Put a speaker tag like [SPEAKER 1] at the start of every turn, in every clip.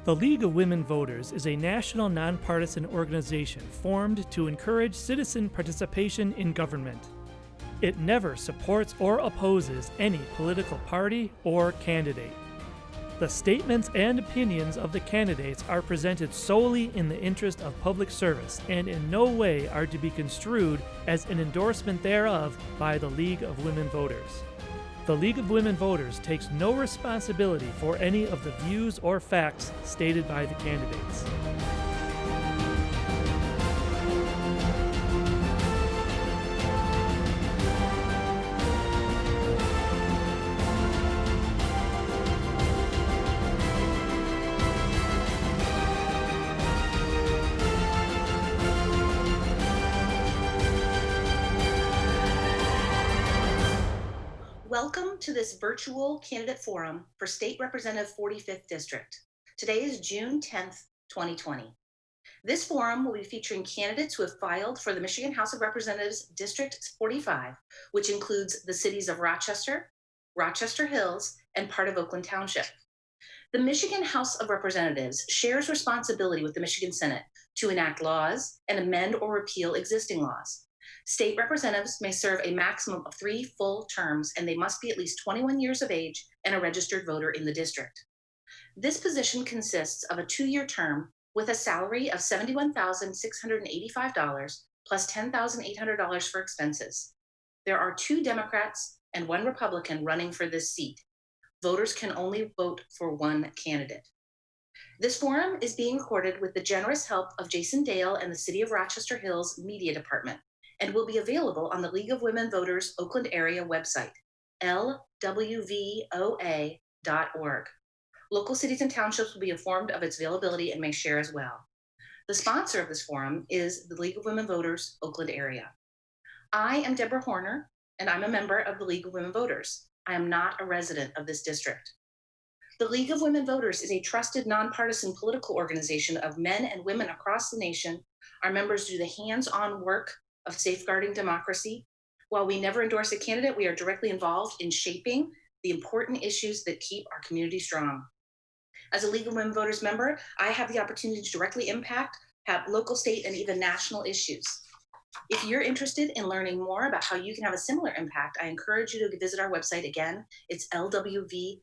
[SPEAKER 1] The League of Women Voters is a national nonpartisan organization formed to encourage citizen participation in government. It never supports or opposes any political party or candidate. The statements and opinions of the candidates are presented solely in the interest of public service and in no way are to be construed as an endorsement thereof by the League of Women Voters. The League of Women Voters takes no responsibility for any of the views or facts stated by the candidates.
[SPEAKER 2] Welcome to this virtual candidate forum for State Representative 45th District. Today is June 10th, 2020. This forum will be featuring candidates who have filed for the Michigan House of Representatives District 45, which includes the cities of Rochester, Rochester Hills, and part of Oakland Township. The Michigan House of Representatives shares responsibility with the Michigan Senate to enact laws and amend or repeal existing laws. State representatives may serve a maximum of 3 full terms, and they must be at least 21 years of age and a registered voter in the district. This position consists of a 2-year term with a salary of $71,685 plus $10,800 for expenses. There are 2 Democrats and 1 Republican running for this seat. Voters can only vote for 1 candidate. This forum is being recorded with the generous help of Jason Dale and the City of Rochester Hills Media Department, and will be available on the League of Women Voters Oakland area website, lwvoa.org. Local cities and townships will be informed of its availability and may share as well. The sponsor of this forum is the League of Women Voters Oakland area. I am Deborah Horner, and I'm a member of the League of Women Voters. I am not a resident of this district. The League of Women Voters is a trusted, nonpartisan political organization of men and women across the nation. Our members do the hands-on work of safeguarding democracy. While we never endorse a candidate, we are directly involved in shaping the important issues that keep our community strong. As a League of Women Voters member, I have the opportunity to directly impact local, state, and even national issues. If you're interested in learning more about how you can have a similar impact, I encourage you to visit our website again. It's lwvoa.org.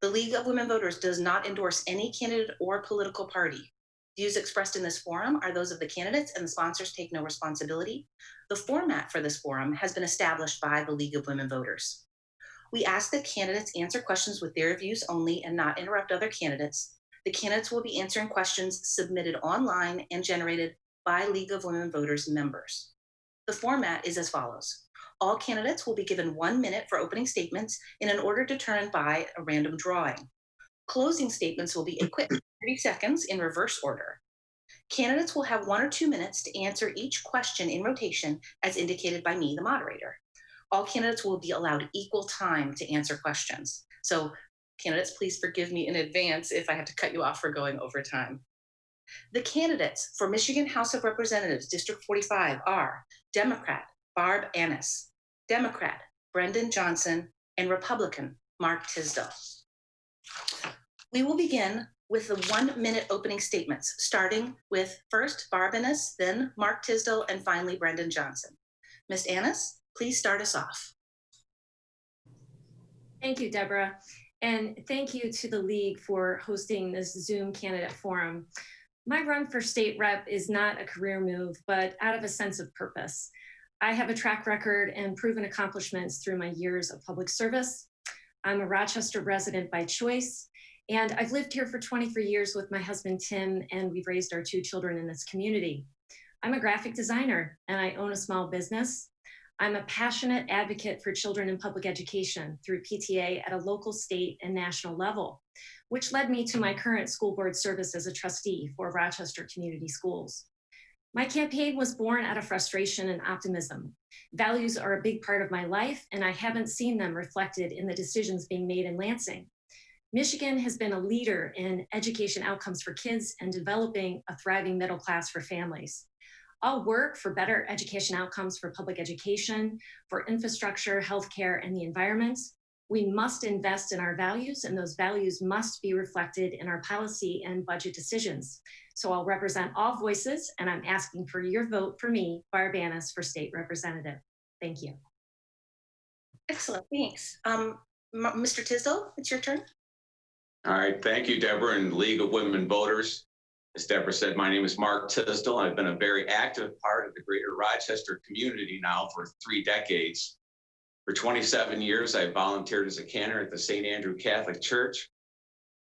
[SPEAKER 2] The League of Women Voters does not endorse any candidate or political party. Views expressed in this forum are those of the candidates, and the sponsors take no responsibility. The format for this forum has been established by the League of Women Voters. We ask that candidates answer questions with their views only and not interrupt other candidates. The candidates will be answering questions submitted online and generated by League of Women Voters members. The format is as follows. All candidates will be given 1 minute for opening statements in an order determined by a random drawing. Closing statements will be a quick 30 seconds in reverse order. Candidates will have 1 or 2 minutes to answer each question in rotation as indicated by me, the moderator. All candidates will be allowed equal time to answer questions. So candidates, please forgive me in advance if I have to cut you off for going over time. The candidates for Michigan House of Representatives District 45 are Democrat Barb Anness, Democrat Brendan Johnson, and Republican Mark Tisdel. We will begin with the 1-minute opening statements, starting with first Barb Anness, then Mark Tisdel, and finally Brendan Johnson. Ms. Anness, please start us off.
[SPEAKER 3] Thank you, Deborah. And thank you to the League for hosting this Zoom candidate forum. My run for state rep is not a career move, but out of a sense of purpose. I have a track record and proven accomplishments through my years of public service. I'm a Rochester resident by choice, and I've lived here for 23 years with my husband, Tim, and we've raised our 2 children in this community. I'm a graphic designer, and I own a small business. I'm a passionate advocate for children in public education through PTA at a local, state, and national level, which led me to my current school board service as a trustee for Rochester Community Schools. My campaign was born out of frustration and optimism. Values are a big part of my life, and I haven't seen them reflected in the decisions being made in Lansing. Michigan has been a leader in education outcomes for kids and developing a thriving middle class for families. I'll work for better education outcomes for public education, for infrastructure, healthcare, and the environment. We must invest in our values, and those values must be reflected in our policy and budget decisions. So I'll represent all voices, and I'm asking for your vote for me, Barb Anness, for state representative. Thank you.
[SPEAKER 2] Excellent, thanks. Mr. Tisdel, it's your turn.
[SPEAKER 4] All right, thank you, Deborah, and League of Women Voters. As Deborah said, my name is Mark Tisdel. I've been a very active part of the greater Rochester community now for 3 decades. For 27 years, I volunteered as a cantor at the St. Andrew Catholic Church.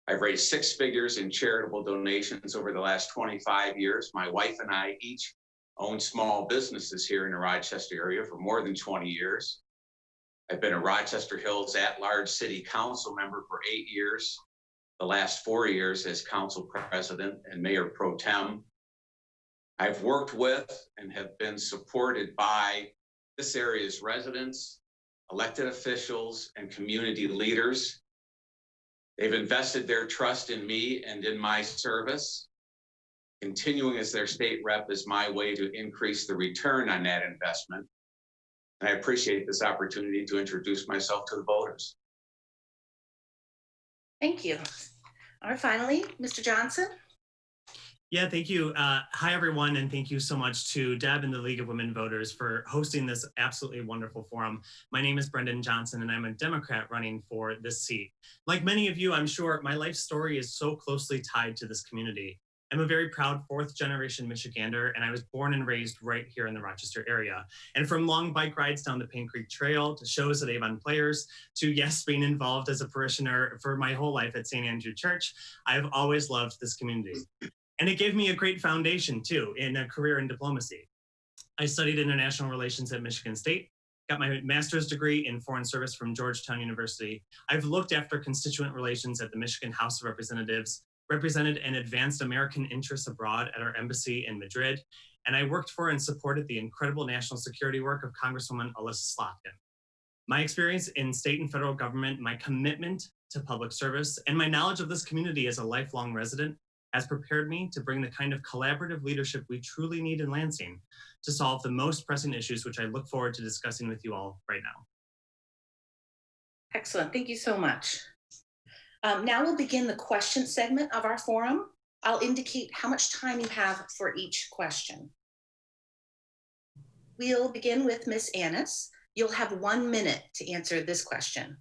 [SPEAKER 4] I've raised 6 figures in charitable donations over the last 25 years. My wife and I each own small businesses here in the Rochester area for more than 20 years. I've been a Rochester Hills at-large city council member for 8 years, the last 4 years as council president and mayor pro tem. I've worked with and have been supported by this area's residents, elected officials, and community leaders. They've invested their trust in me and in my service. Continuing as their state rep is my way to increase the return on that investment. And I appreciate this opportunity to introduce myself to the voters.
[SPEAKER 2] Thank you. All right, finally, Mr. Johnson.
[SPEAKER 5] Yeah, thank you. Hi, everyone, and thank you so much to Deb and the League of Women Voters for hosting this absolutely wonderful forum. My name is Brendan Johnson, and I'm a Democrat running for this seat. Like many of you, I'm sure my life story is so closely tied to this community. I'm a very proud 4th-generation Michigander, and I was born and raised right here in the Rochester area. And from long bike rides down the Paint Creek Trail to shows at Avon Players to, yes, being involved as a parishioner for my whole life at St. Andrew Church, I've always loved this community. And it gave me a great foundation, too, in a career in diplomacy. I studied international relations at Michigan State, got my master's degree in foreign service from Georgetown University. I've looked after constituent relations at the Michigan House of Representatives, represented and advanced American interests abroad at our embassy in Madrid, and I worked for and supported the incredible national security work of Congresswoman Alyssa Slotkin. My experience in state and federal government, my commitment to public service, and my knowledge of this community as a lifelong resident has prepared me to bring the kind of collaborative leadership we truly need in Lansing to solve the most pressing issues, which I look forward to discussing with you all right now.
[SPEAKER 2] Excellent, thank you so much. Now we'll begin the question segment of our forum. I'll indicate how much time you have for each question. We'll begin with Ms. Anness. You'll have 1 minute to answer this question.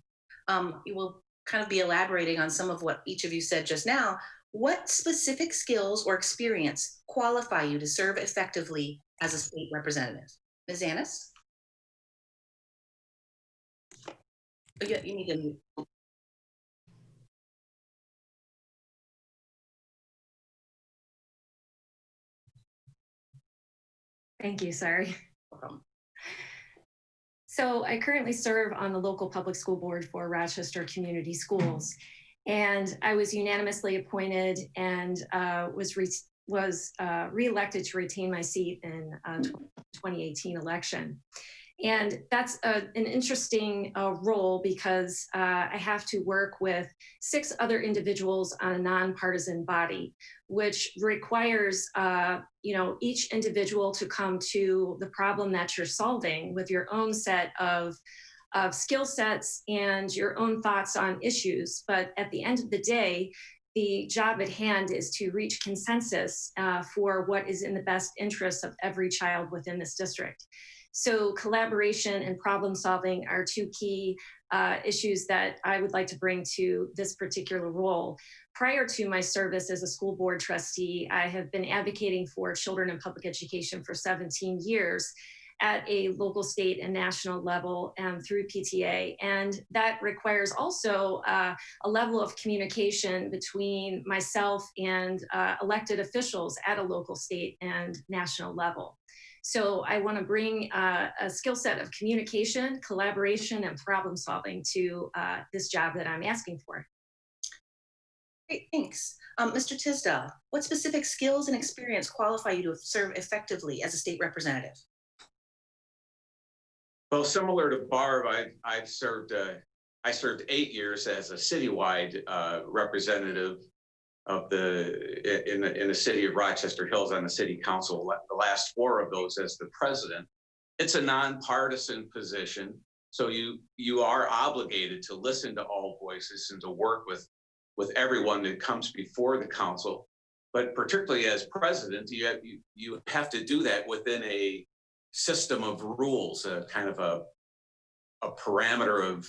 [SPEAKER 2] You will kind of be elaborating on some of what each of you said just now. What specific skills or experience qualify you to serve effectively as a state representative? Ms. Anness? Oh, yeah, you need to mute.
[SPEAKER 3] Thank you, sorry. So I currently serve on the local public school board for Rochester Community Schools. And I was unanimously appointed and was reelected to retain my seat in 2018 election. And that's an interesting role because I have to work with 6 other individuals on a nonpartisan body, which requires each individual to come to the problem that you're solving with your own set of skill sets and your own thoughts on issues. But at the end of the day, the job at hand is to reach consensus for what is in the best interest of every child within this district. So collaboration and problem solving are 2 key issues that I would like to bring to this particular role. Prior to my service as a school board trustee, I have been advocating for children in public education for 17 years at a local, state, and national level through PTA. And that requires also a level of communication between myself and elected officials at a local, state, and national level. So I want to bring a skill set of communication, collaboration, and problem solving to this job that I'm asking for.
[SPEAKER 2] Great, thanks. Mr. Tisdel, what specific skills and experience qualify you to serve effectively as a state representative?
[SPEAKER 4] Well, similar to Barb, I served 8 years as a citywide representative of in the city of Rochester Hills on the city council. The last 4 of those as the president. It's a nonpartisan position. So you are obligated to listen to all voices and to work with everyone that comes before the council. But particularly as president, you have to do that within a system of rules, a kind of a parameter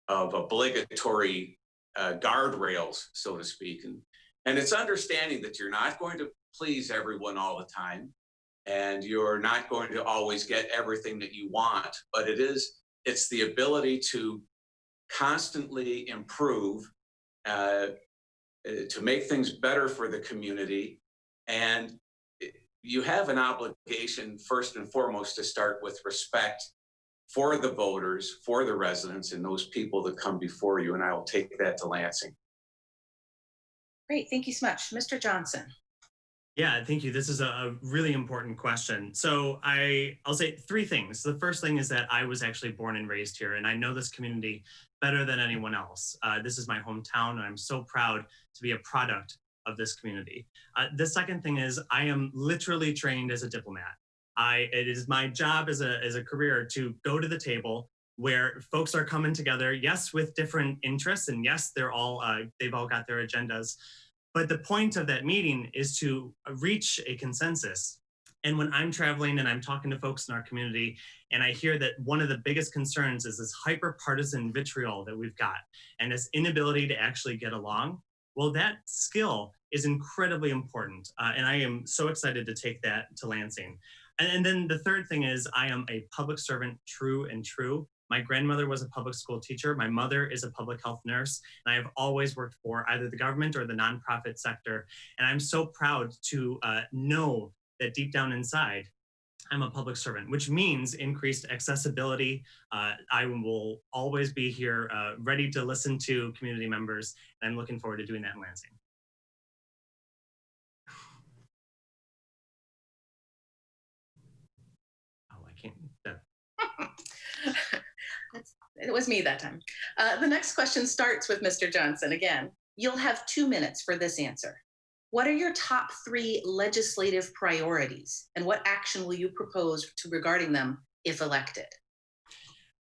[SPEAKER 4] of obligatory guardrails, so to speak. And it's understanding that you're not going to please everyone all the time, and you're not going to always get everything that you want, but it's the ability to constantly improve, to make things better for the community. And you have an obligation, first and foremost, to start with respect for the voters, for the residents, and those people that come before you. And I will take that to Lansing.
[SPEAKER 2] Great, thank you so much. Mr. Johnson.
[SPEAKER 5] Yeah, thank you. This is a really important question. So I'll say three things. The first thing is that I was actually born and raised here, and I know this community better than anyone else. This is my hometown, and I'm so proud to be a product of this community. The second thing is I am literally trained as a diplomat. It is my job as a career to go to the table where folks are coming together, yes, with different interests, and yes, they've all got their agendas. But the point of that meeting is to reach a consensus. And when I'm traveling and I'm talking to folks in our community, and I hear that one of the biggest concerns is this hyper-partisan vitriol that we've got, and this inability to actually get along, well, that skill is incredibly important. And I am so excited to take that to Lansing. And then the third thing is I am a public servant, true and true. My grandmother was a public school teacher. My mother is a public health nurse, and I have always worked for either the government or the nonprofit sector. And I'm so proud to know that deep down inside, I'm a public servant, which means increased accessibility. I will always be here ready to listen to community members, and I'm looking forward to doing that in Lansing. Oh, I can't.
[SPEAKER 2] It was me that time. The next question starts with Mr. Johnson again. You'll have 2 minutes for this answer. What are your top 3 legislative priorities, and what action will you propose regarding them if elected?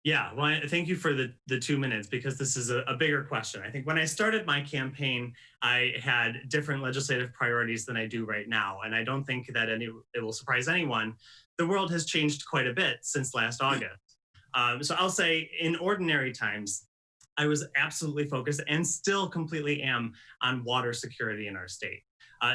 [SPEAKER 5] Yeah, well, thank you for the 2 minutes, because this is a bigger question. I think when I started my campaign, I had different legislative priorities than I do right now. And I don't think that it will surprise anyone. The world has changed quite a bit since last August. So I'll say in ordinary times, I was absolutely focused and still completely am on water security in our state.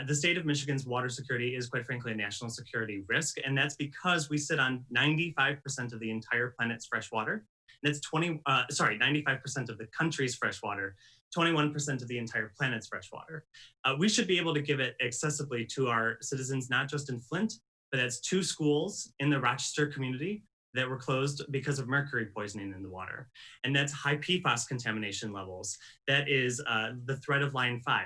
[SPEAKER 5] The state of Michigan's water security is, quite frankly, a national security risk. And that's because we sit on 95% of the entire planet's fresh water. And that's 95% of the country's fresh water, 21% of the entire planet's fresh water. We should be able to give it accessibly to our citizens, not just in Flint, but that's 2 schools in the Rochester community that were closed because of mercury poisoning in the water. And that's high PFAS contamination levels. That is the threat of line 5.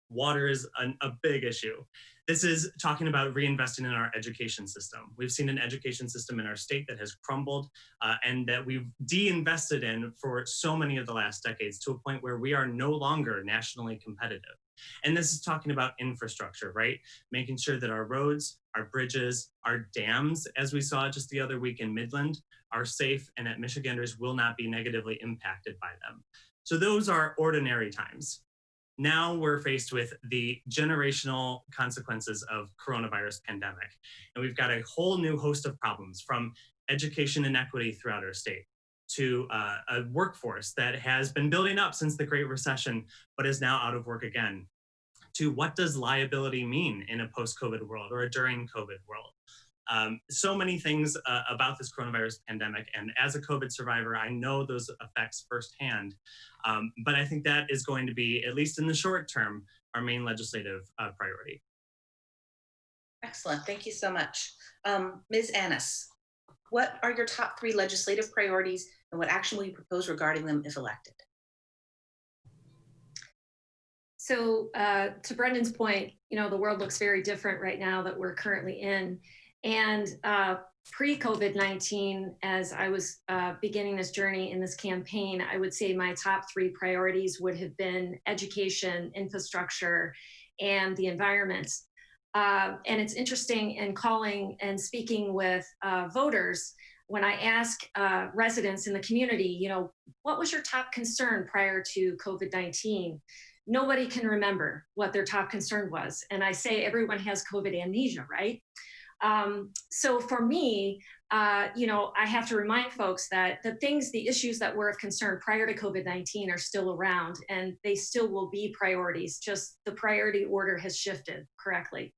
[SPEAKER 5] Water is a big issue. This is talking about reinvesting in our education system. We've seen an education system in our state that has crumbled and that we've de-invested in for so many of the last decades, to a point where we are no longer nationally competitive. And this is talking about infrastructure, right? Making sure that our roads, our bridges, our dams, as we saw just the other week in Midland, are safe and that Michiganders will not be negatively impacted by them. So those are ordinary times. Now we're faced with the generational consequences of coronavirus pandemic. And we've got a whole new host of problems, from education inequity throughout our state to a workforce that has been building up since the Great Recession, but is now out of work again, to what does liability mean in a post-COVID world or a during COVID world. So many things about this coronavirus pandemic. And as a COVID survivor, I know those effects firsthand. But I think that is going to be, at least in the short term, our main legislative priority.
[SPEAKER 2] Excellent, thank you so much. Ms. Anness, what are your top 3 legislative priorities, and what action will you propose regarding them if elected?
[SPEAKER 3] So to Brendan's point, the world looks very different right now that we're currently in. And pre-COVID-19, as I was beginning this journey in this campaign, I would say my top 3 priorities would have been education, infrastructure, and the environment. And it's interesting in calling and speaking with voters, when I ask residents in the community, you know, what was your top concern prior to COVID-19? Nobody can remember what their top concern was. And I say everyone has COVID amnesia, right? So for me, you know, I have to remind folks that the issues that were of concern prior to COVID-19 are still around, and they still will be priorities, just the priority order has shifted correctly.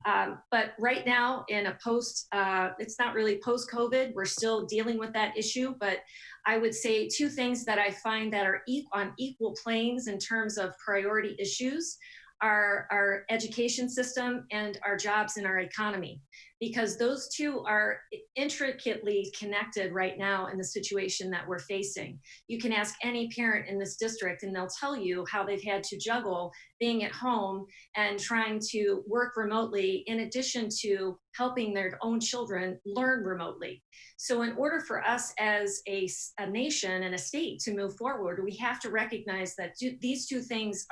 [SPEAKER 3] But right now in a it's not really post-COVID, we're still dealing with that issue, but I would say two things that I find that are on equal planes in terms of priority issues are our education system and our jobs and our economy, because those two are intricately connected right now in the situation that we're facing. You can ask any parent in this district and they'll tell you how they've had to juggle being at home and trying to work remotely in addition to helping their own children learn remotely. So in order for us as a nation and a state to move forward, we have to recognize that these two things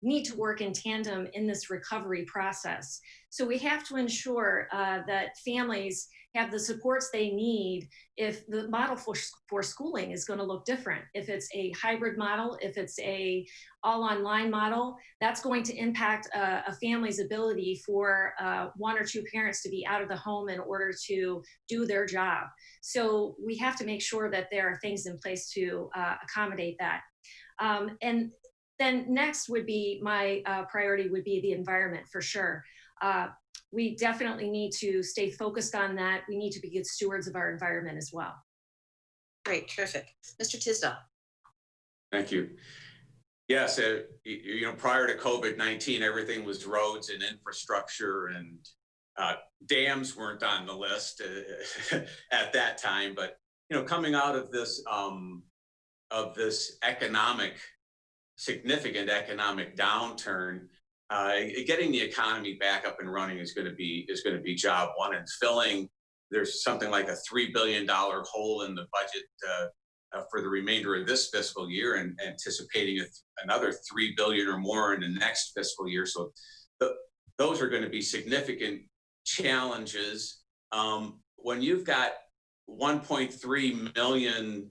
[SPEAKER 3] need to work in tandem in this recovery process. So we have to ensure that families have the supports they need if the model for schooling is going to look different. If it's a hybrid model, if it's a all online model, that's going to impact a family's ability for one or two parents to be out of the home in order to do their job. So we have to make sure that there are things in place to accommodate that. And then next would be my priority would be the environment for sure. We definitely need to stay focused on that. We need to be good stewards of our environment as well.
[SPEAKER 2] Great, terrific. Mr. Tisdel.
[SPEAKER 4] Thank you. Yes, you know, prior to COVID-19, everything was roads and infrastructure, and dams weren't on the list at that time. But you know, coming out of this significant economic downturn, getting the economy back up and running is going to be job one, and filling. There's something like a $3 billion hole in the budget for the remainder of this fiscal year, and anticipating another $3 billion or more in the next fiscal year. So those are going to be significant challenges. When you've got 1.3 million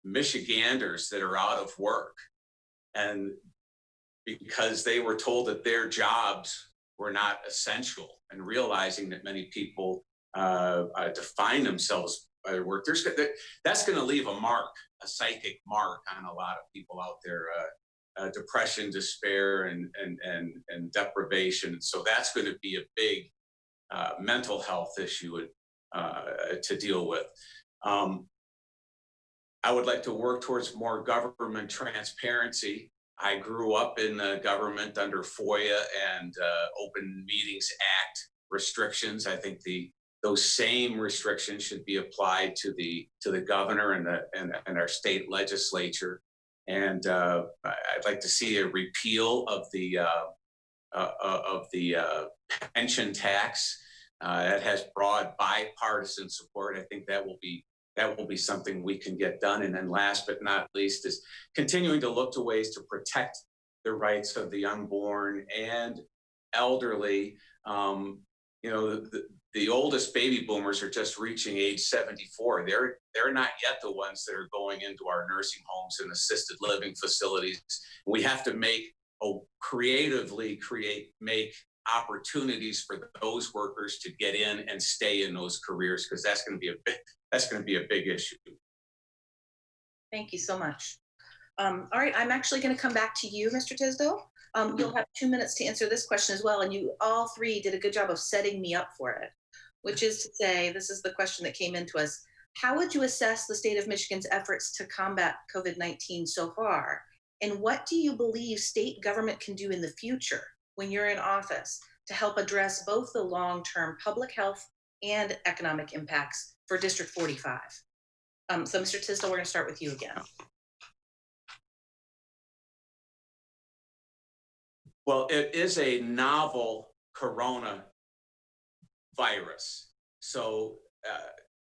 [SPEAKER 4] Michiganders that are out of work, and because they were told that their jobs were not essential, and realizing that many people define themselves by their work, that's going to leave a mark, a psychic mark on a lot of people out there. Depression, despair, and deprivation. So that's going to be a big mental health issue to deal with. I would like to work towards more government transparency. I grew up in government under FOIA and Open Meetings Act restrictions. I think those same restrictions should be applied to the governor and our state legislature. And I'd like to see a repeal of the pension tax. That has broad bipartisan support. I think that will be something we can get done. And then last but not least is continuing to look to ways to protect the rights of the unborn and elderly. You know, the oldest baby boomers are just reaching age 74. They're not yet the ones that are going into our nursing homes and assisted living facilities. We have to make opportunities for those workers to get in and stay in those careers, because that's going to be a big issue.
[SPEAKER 2] Thank you so much. All right, I'm actually going to come back to you, Mr. Tisdel. You'll have 2 minutes to answer this question as well, and you all three did a good job of setting me up for it, which is to say, this is the question that came into us. How would you assess the state of Michigan's efforts to combat COVID-19 so far? And what do you believe state government can do in the future when you're in office to help address both the long-term public health and economic impacts for District 45? So Mr. Tisdel, we're going to start with you again.
[SPEAKER 4] Well, it is a novel coronavirus. So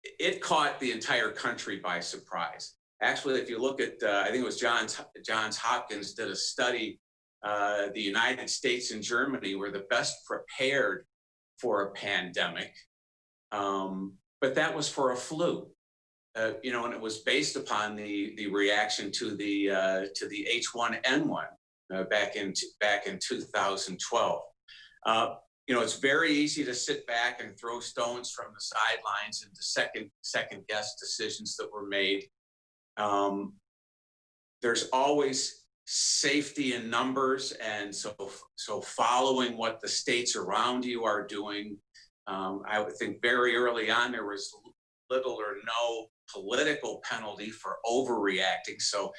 [SPEAKER 4] it caught the entire country by surprise. Actually, if you look at, I think it was Johns Hopkins did a study, the United States and Germany were the best prepared for a pandemic. but that was for a flu. And it was based upon the reaction to the H1N1 back in 2012. It's very easy to sit back and throw stones from the sidelines into second guess decisions that were made. There's always safety in numbers, and so following what the states around you are doing. I would think very early on there was little or no political penalty for overreacting. So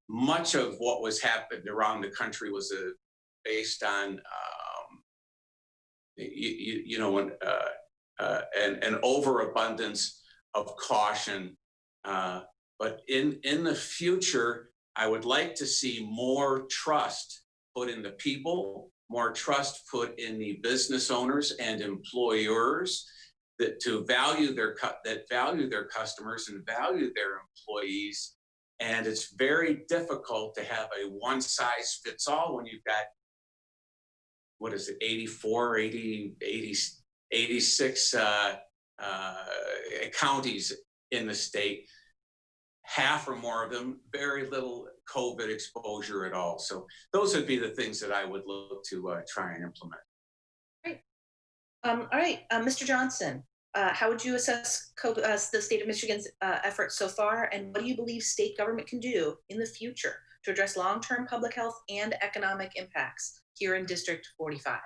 [SPEAKER 4] much of what was happening around the country was based on an overabundance of caution. But in the future, I would like to see more trust put in the people, more trust put in the business owners and employers that value their customers and value their employees. And it's very difficult to have a one size fits all when you've got, 86 counties in the state, half or more of them, very little COVID exposure at all. So those would be the things that I would look to try and implement.
[SPEAKER 2] Great. All right, Mr. Johnson, how would you assess the state of Michigan's efforts so far, and what do you believe state government can do in the future to address long-term public health and economic impacts here in District 45?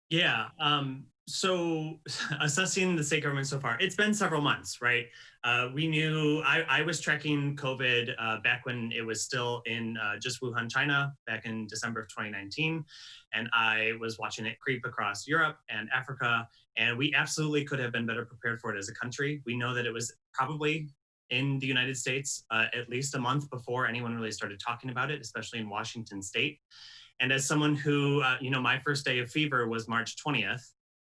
[SPEAKER 5] Yeah, so assessing the state government so far, it's been several months, right? We knew, I was tracking COVID back when it was still in just Wuhan, China, back in December of 2019. And I was watching it creep across Europe and Africa, and we absolutely could have been better prepared for it as a country. We know that it was probably in the United States at least a month before anyone really started talking about it, especially in Washington State. And as someone who, my first day of fever was March 20th,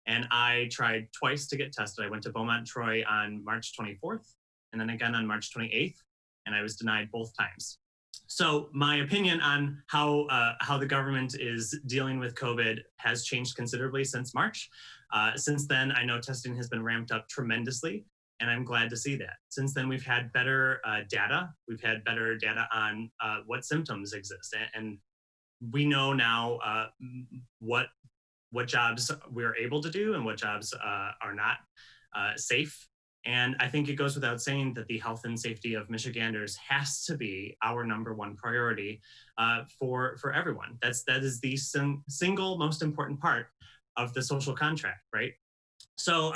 [SPEAKER 5] and I tried twice to get tested. I went to Beaumont, Troy on March 24th, and then again on March 28th, and I was denied both times. So my opinion on how the government is dealing with COVID has changed considerably since March. Since then, I know testing has been ramped up tremendously, and I'm glad to see that. Since then, we've had better data. We've had better data on what symptoms exist, and we know now what jobs we're able to do and what jobs are not safe. And I think it goes without saying that the health and safety of Michiganders has to be our number one priority for everyone. That is the single most important part of the social contract, right? So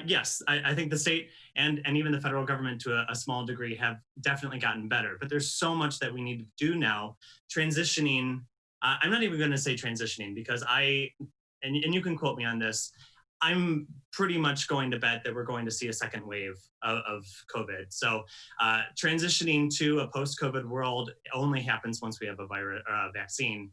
[SPEAKER 5] yes, I think the state and even the federal government to a small degree have definitely gotten better, but there's so much that we need to do now. Transitioning, I'm not even gonna say transitioning because and you can quote me on this, I'm pretty much going to bet that we're going to see a second wave of COVID. So transitioning to a post-COVID world only happens once we have a vaccine.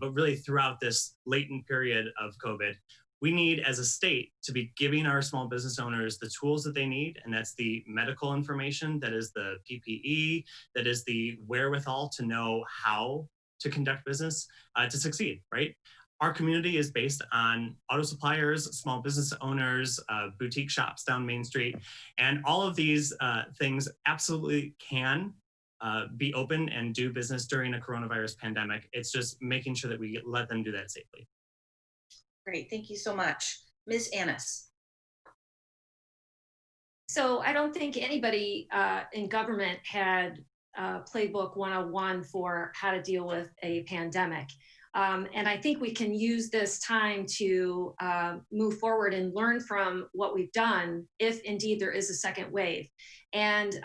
[SPEAKER 5] But really throughout this latent period of COVID, we need as a state to be giving our small business owners the tools that they need. And that's the medical information, that is the PPE, that is the wherewithal to know how to conduct business to succeed, right? Our community is based on auto suppliers, small business owners, boutique shops down Main Street, and all of these things absolutely can be open and do business during a coronavirus pandemic. It's just making sure that we let them do that safely.
[SPEAKER 2] Great, thank you so much. Ms. Anness.
[SPEAKER 3] So I don't think anybody in government had Playbook 101 for how to deal with a pandemic. And I think we can use this time to move forward and learn from what we've done if indeed there is a second wave. And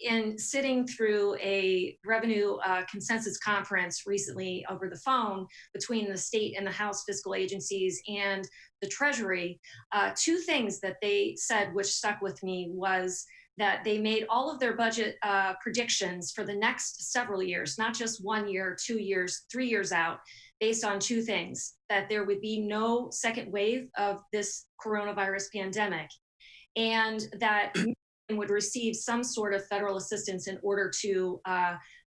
[SPEAKER 3] in sitting through a revenue consensus conference recently over the phone between the state and the House fiscal agencies and the Treasury, two things that they said which stuck with me was that they made all of their budget predictions for the next several years, not just 1 year, 2 years, 3 years out, based on two things: that there would be no second wave of this coronavirus pandemic, and that would receive some sort of federal assistance in order to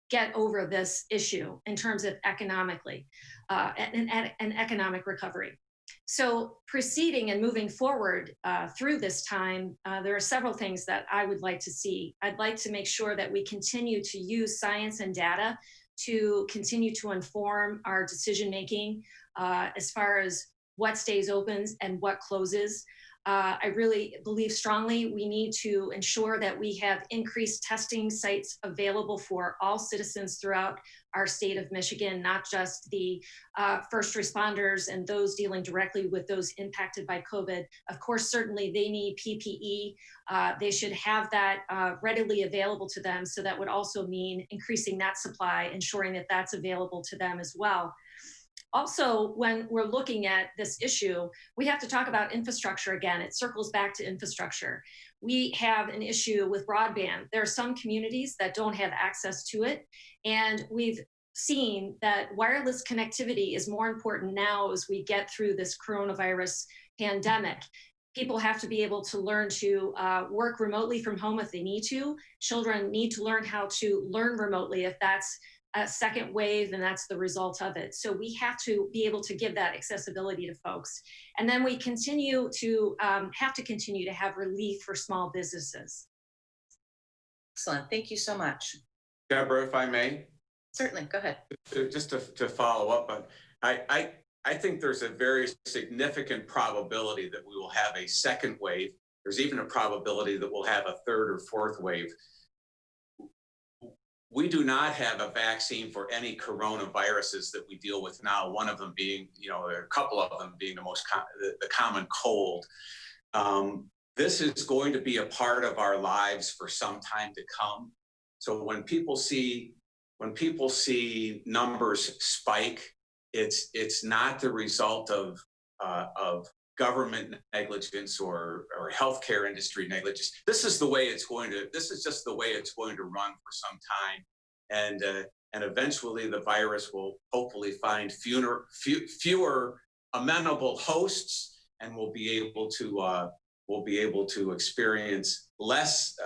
[SPEAKER 3] get over this issue in terms of economically, an economic recovery. So proceeding and moving forward through this time, there are several things that I would like to see. I'd like to make sure that we continue to use science and data to continue to inform our decision making as far as what stays open and what closes. I really believe strongly we need to ensure that we have increased testing sites available for all citizens throughout our state of Michigan, not just the first responders and those dealing directly with those impacted by COVID. Of course, certainly they need PPE. They should have that readily available to them. So that would also mean increasing that supply, ensuring that that's available to them as well. Also, when we're looking at this issue, we have to talk about infrastructure again. It circles back to infrastructure. We have an issue with broadband. There are some communities that don't have access to it. And we've seen that wireless connectivity is more important now as we get through this coronavirus pandemic. People have to be able to learn to work remotely from home if they need to. Children need to learn how to learn remotely if that's a second wave and that's the result of it. So we have to be able to give that accessibility to folks. And then we have to continue to have relief for small businesses.
[SPEAKER 2] Excellent. Thank you so much.
[SPEAKER 4] Deborah, if I may?
[SPEAKER 2] Certainly, go ahead.
[SPEAKER 4] Just to follow up on, I think there's a very significant probability that we will have a second wave. There's even a probability that we'll have a third or fourth wave. We do not have a vaccine for any coronaviruses that we deal with now, one of them being, a couple of them being the common cold. This is going to be a part of our lives for some time to come. So when people see numbers spike, it's not the result of government negligence or healthcare industry negligence. This is just the way it's going to run for some time, and eventually the virus will hopefully find fewer amenable hosts, and we'll be able to experience less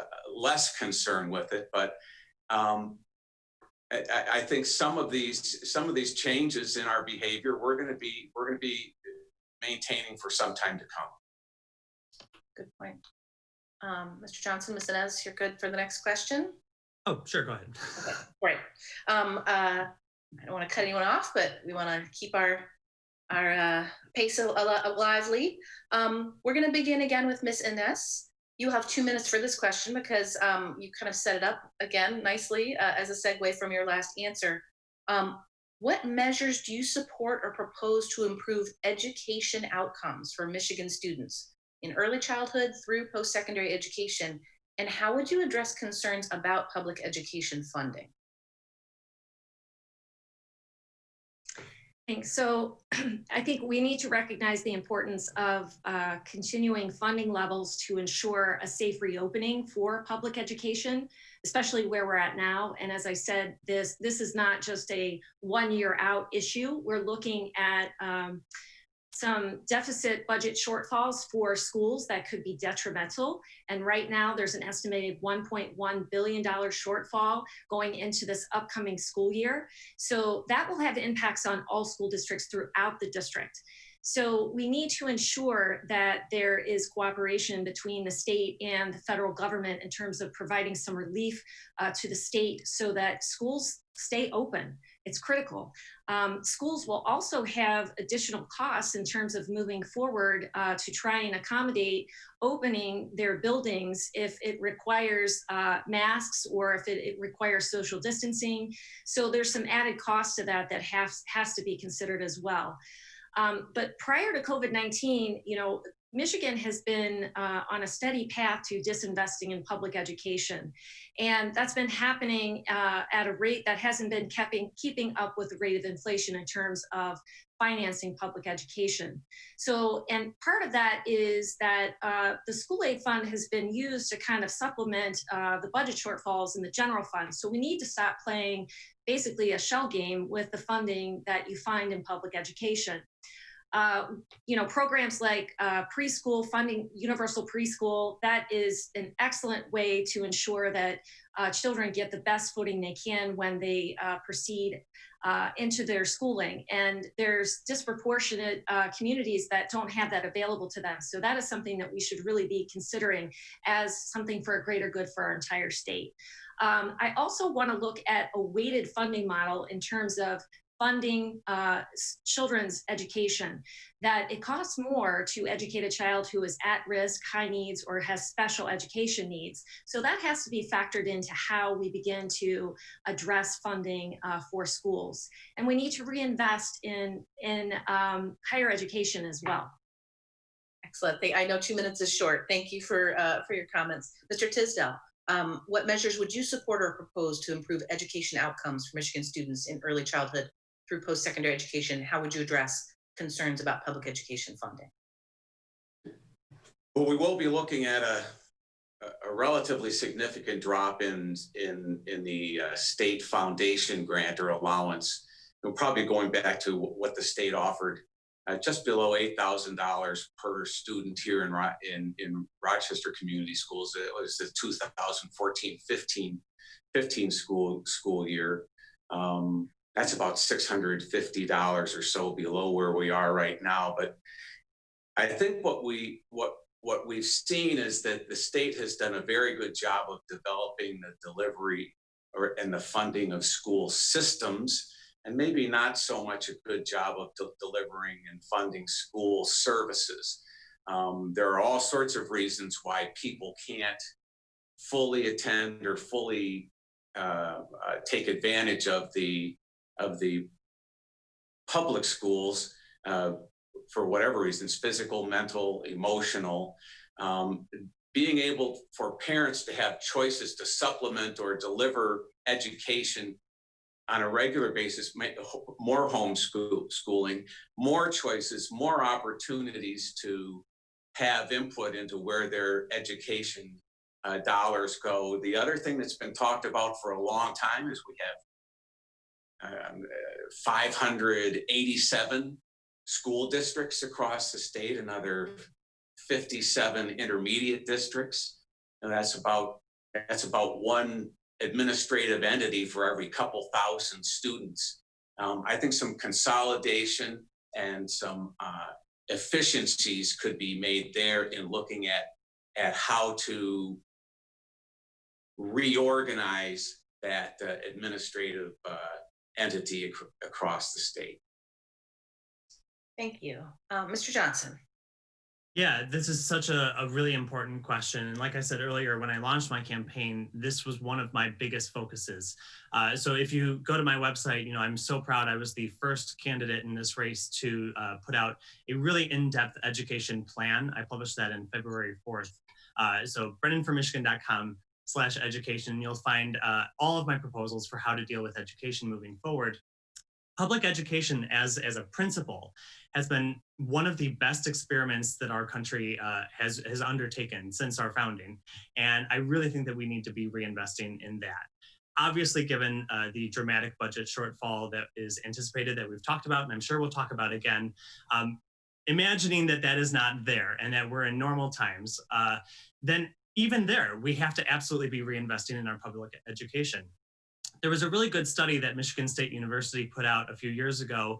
[SPEAKER 4] concern with it. But I think some of these changes in our behavior we're going to be maintaining for some time to come.
[SPEAKER 2] Good point. Mr. Johnson, Ms. Anness, you're good for the next question?
[SPEAKER 5] Oh, sure, go ahead.
[SPEAKER 2] Okay, great. I don't want to cut anyone off, but we want to keep our pace lively. We're going to begin again with Ms. Anness. You have 2 minutes for this question because you kind of set it up again nicely as a segue from your last answer. What measures do you support or propose to improve education outcomes for Michigan students in early childhood through post-secondary education? And how would you address concerns about public education funding?
[SPEAKER 3] Thanks. So I think we need to recognize the importance of continuing funding levels to ensure a safe reopening for public education, especially where we're at now. And as I said, this is not just a 1 year out issue. We're looking at some deficit budget shortfalls for schools that could be detrimental. And right now there's an estimated $1.1 billion shortfall going into this upcoming school year. So that will have impacts on all school districts throughout the district. So we need to ensure that there is cooperation between the state and the federal government in terms of providing some relief to the state so that schools stay open. It's critical. Schools will also have additional costs in terms of moving forward to try and accommodate opening their buildings if it requires masks or if it requires social distancing. So there's some added cost to that has to be considered as well. But prior to COVID-19, Michigan has been on a steady path to disinvesting in public education. And that's been happening at a rate that hasn't been keeping up with the rate of inflation in terms of financing public education. So, and part of that is that the school aid fund has been used to kind of supplement the budget shortfalls in the general fund. So we need to stop playing basically a shell game with the funding that you find in public education. programs like preschool funding, universal preschool, that is an excellent way to ensure that children get the best footing they can when they proceed into their schooling. And there's disproportionate communities that don't have that available to them. So that is something that we should really be considering as something for a greater good for our entire state. I also want to look at a weighted funding model in terms of funding children's education, that it costs more to educate a child who is at risk, high needs, or has special education needs. So that has to be factored into how we begin to address funding for schools. And we need to reinvest in higher education as well.
[SPEAKER 2] Excellent. I know 2 minutes is short. Thank you for your comments. Mr. Tisdel, what measures would you support or propose to improve education outcomes for Michigan students in early childhood through post-secondary education? How would you address concerns about public education funding?
[SPEAKER 4] Well, we will be looking at a relatively significant drop in the state foundation grant or allowance. We're probably going back to what the state offered, just below $8,000 per student here in Rochester Community Schools. It was the 2014-15 school year. That's about $650 or so below where we are right now. But I think what we've seen is that the state has done a very good job of developing the delivery and the funding of school systems, and maybe not so much a good job of delivering and funding school services. There are all sorts of reasons why people can't fully attend or fully take advantage of the public schools for whatever reasons, physical, mental, emotional. Being able for parents to have choices to supplement or deliver education on a regular basis, more homeschooling, more choices, more opportunities to have input into where their education dollars go. The other thing that's been talked about for a long time is we have 587 school districts across the state, another 57 intermediate districts, and that's about one administrative entity for every couple thousand students. I think some consolidation and some efficiencies could be made there in looking at how to reorganize that administrative entity across the state.
[SPEAKER 2] Thank you. Mr. Johnson.
[SPEAKER 5] Yeah, this is such a really important question. And like I said earlier, when I launched my campaign, this was one of my biggest focuses. So if you go to my website, I'm so proud I was the first candidate in this race to put out a really in-depth education plan. I published that in February 4th. So brendanformichigan.com/education, you'll find all of my proposals for how to deal with education moving forward. Public education as a principle has been one of the best experiments that our country has undertaken since our founding. And I really think that we need to be reinvesting in that. Obviously, given the dramatic budget shortfall that is anticipated that we've talked about, and I'm sure we'll talk about again, imagining that is not there and that we're in normal times, then even there, we have to absolutely be reinvesting in our public education. There was a really good study that Michigan State University put out a few years ago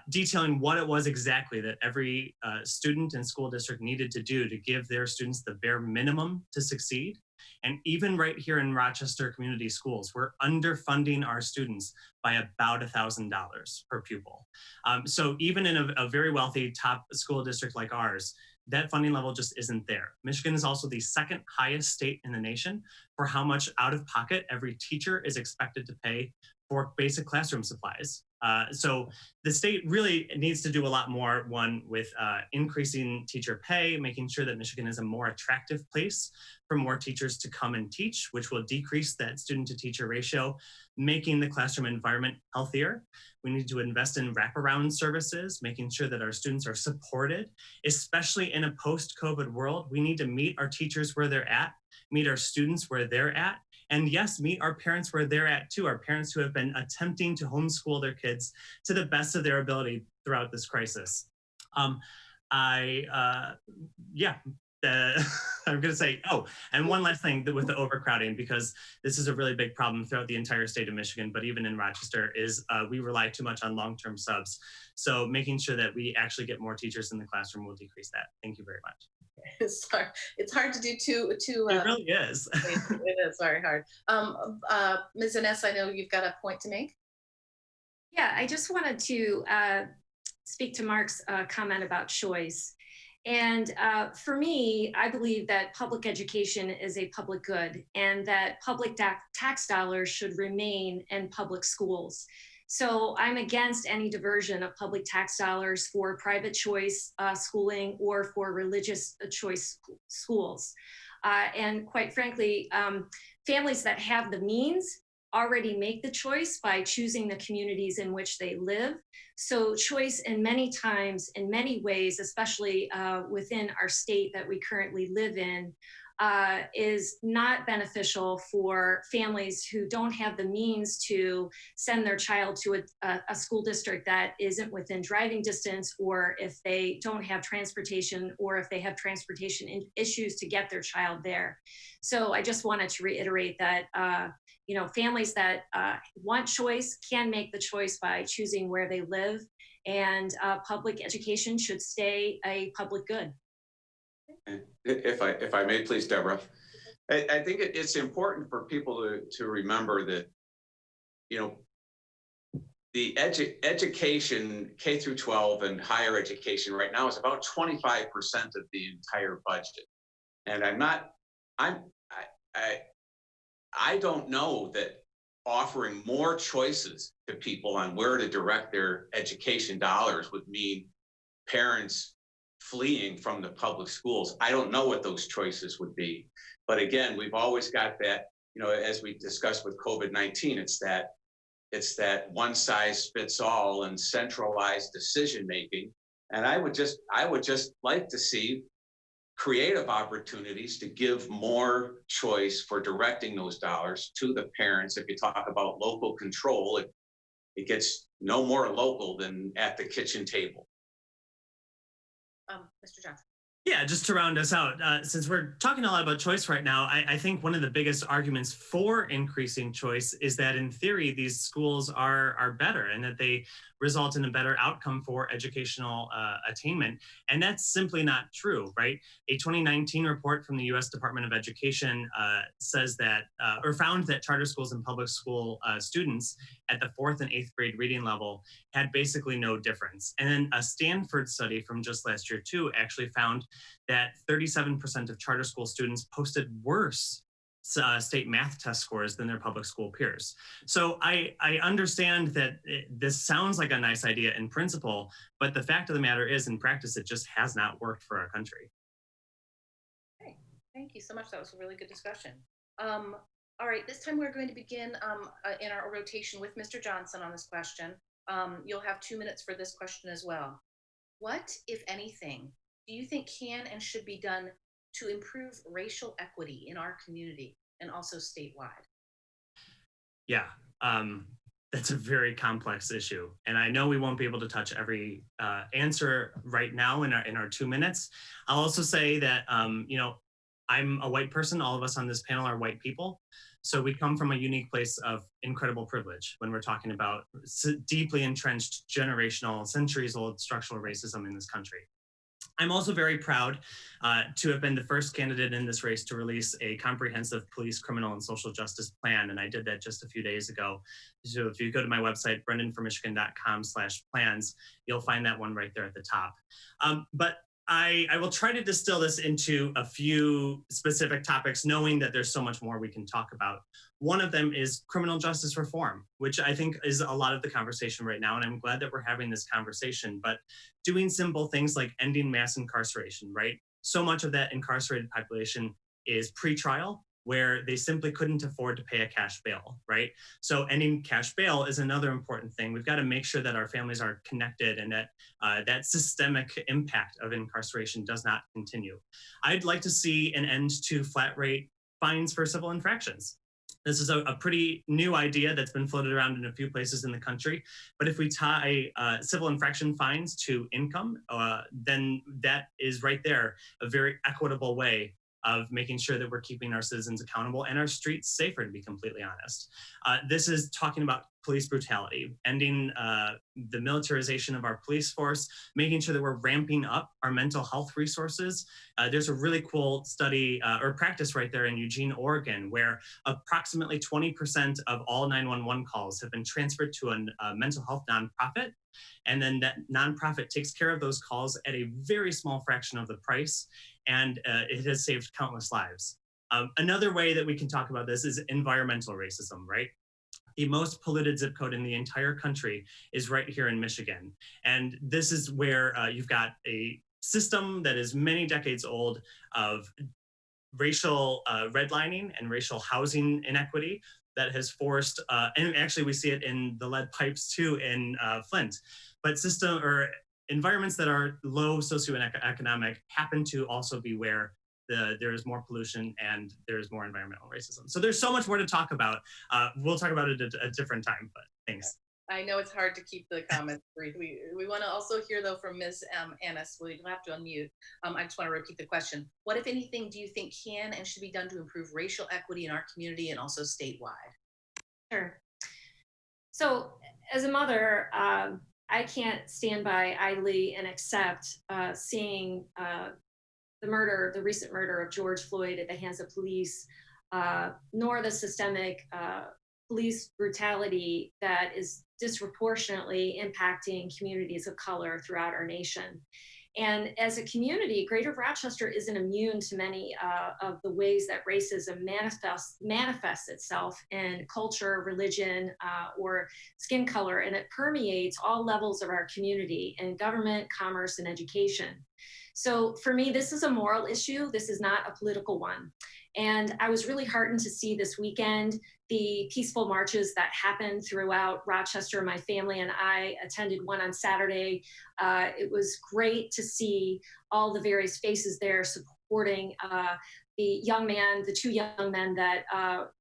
[SPEAKER 5] detailing what it was exactly that every student and school district needed to do to give their students the bare minimum to succeed. And even right here in Rochester Community Schools, we're underfunding our students by about $1,000 per pupil. So even in a very wealthy top school district like ours, that funding level just isn't there. Michigan is also the second highest state in the nation for how much out of pocket every teacher is expected to pay for basic classroom supplies. So the state really needs to do a lot more, one, with increasing teacher pay, making sure that Michigan is a more attractive place for more teachers to come and teach, which will decrease that student to teacher ratio, making the classroom environment healthier. We need to invest in wraparound services, making sure that our students are supported, especially in a post-COVID world. We need to meet our teachers where they're at, meet our students where they're at, and yes, meet our parents where they're at too, our parents who have been attempting to homeschool their kids to the best of their ability throughout this crisis. I'm going to say, and one last thing with the overcrowding, because this is a really big problem throughout the entire state of Michigan, but even in Rochester, is we rely too much on long-term subs. So making sure that we actually get more teachers in the classroom will decrease that. Thank you very much.
[SPEAKER 2] It's hard to do two.
[SPEAKER 5] It really is.
[SPEAKER 2] It is very hard. Ms. Anness, I know you've got a point to make.
[SPEAKER 3] Yeah, I just wanted to speak to Mark's comment about choice. And for me, I believe that public education is a public good and that public tax dollars should remain in public schools. So I'm against any diversion of public tax dollars for private choice schooling or for religious choice schools. And quite frankly, families that have the means already make the choice by choosing the communities in which they live. So choice in many times, in many ways, especially within our state that we currently live in, is not beneficial for families who don't have the means to send their child to a school district that isn't within driving distance, or if they don't have transportation, or if they have transportation issues to get their child there. So I just wanted to reiterate that families that want choice can make the choice by choosing where they live, and public education should stay a public good.
[SPEAKER 4] If I may, please, Deborah, I think it's important for people to remember that, the education, K through 12 and higher education right now is about 25% of the entire budget. And I don't know that offering more choices to people on where to direct their education dollars would mean parents fleeing from the public schools. I don't know what those choices would be. But again, we've always got that, as we discussed with COVID-19, it's that one size fits all and centralized decision making. And I would just like to see creative opportunities to give more choice for directing those dollars to the parents. If you talk about local control, it gets no more local than at the kitchen table.
[SPEAKER 2] Mr. Johnson.
[SPEAKER 5] Yeah, just to round us out, since we're talking a lot about choice right now, I think one of the biggest arguments for increasing choice is that in theory, these schools are better and that they result in a better outcome for educational attainment. And that's simply not true, right? A 2019 report from the US Department of Education says that, or found that charter schools and public school students at the 4th and 8th grade reading level had basically no difference. And then a Stanford study from just last year too actually found that 37% of charter school students posted worse state math test scores than their public school peers. So I understand that this sounds like a nice idea in principle, but the fact of the matter is in practice, it just has not worked for our country.
[SPEAKER 2] Okay, thank you so much. That was a really good discussion. All right, this time we're going to begin in our rotation with Mr. Johnson on this question. You'll have 2 minutes for this question as well. What, if anything, do you think can and should be done to improve racial equity in our community and also statewide?
[SPEAKER 5] Yeah, that's a very complex issue. And I know we won't be able to touch every answer right now in our 2 minutes. I'll also say that, I'm a white person. All of us on this panel are white people. So we come from a unique place of incredible privilege when we're talking about deeply entrenched generational, centuries-old structural racism in this country. I'm also very proud to have been the first candidate in this race to release a comprehensive police, criminal, and social justice plan, and I did that just a few days ago. So if you go to my website, brendanformichigan.com/plans, you'll find that one right there at the top. But I will try to distill this into a few specific topics, knowing that there's so much more we can talk about. One of them is criminal justice reform, which I think is a lot of the conversation right now, and I'm glad that we're having this conversation, but doing simple things like ending mass incarceration, right? So much of that incarcerated population is pretrial, where they simply couldn't afford to pay a cash bail, right? So ending cash bail is another important thing. We've got to make sure that our families are connected and that that systemic impact of incarceration does not continue. I'd like to see an end to flat rate fines for civil infractions. This is a pretty new idea that's been floated around in a few places in the country. But if we tie civil infraction fines to income, then that is right there a very equitable way of making sure that we're keeping our citizens accountable and our streets safer, to be completely honest. This is talking about police brutality, ending the militarization of our police force, making sure that we're ramping up our mental health resources. There's a really cool study or practice right there in Eugene, Oregon, where approximately 20% of all 911 calls have been transferred to a mental health nonprofit. And then that nonprofit takes care of those calls at a very small fraction of the price. And it has saved countless lives. Another way that we can talk about this is environmental racism, right? The most polluted zip code in the entire country is right here in Michigan. And this is where you've got a system that is many decades old of racial redlining and racial housing inequity that has forced, and actually we see it in the lead pipes too in Flint, but environments that are low socioeconomic happen to also be where there is more pollution and there's more environmental racism. So there's so much more to talk about. We'll talk about it at a different time, but thanks.
[SPEAKER 6] I know it's hard to keep the comments brief. We want to also hear though from Ms. Anness. We'll have to unmute. I just want to repeat the question. What, if anything, do you think can and should be done to improve racial equity in our community and also statewide?
[SPEAKER 3] Sure. So as a mother, I can't stand by idly and accept seeing the recent murder of George Floyd at the hands of police, nor the systemic police brutality that is disproportionately impacting communities of color throughout our nation. And as a community, Greater Rochester isn't immune to many of the ways that racism manifests itself in culture, religion, or skin color, and it permeates all levels of our community in government, commerce, and education. So for me, this is a moral issue. This is not a political one. And I was really heartened to see this weekend the peaceful marches that happened throughout Rochester. My family and I attended one on Saturday. It was great to see all the various faces there supporting the two young men that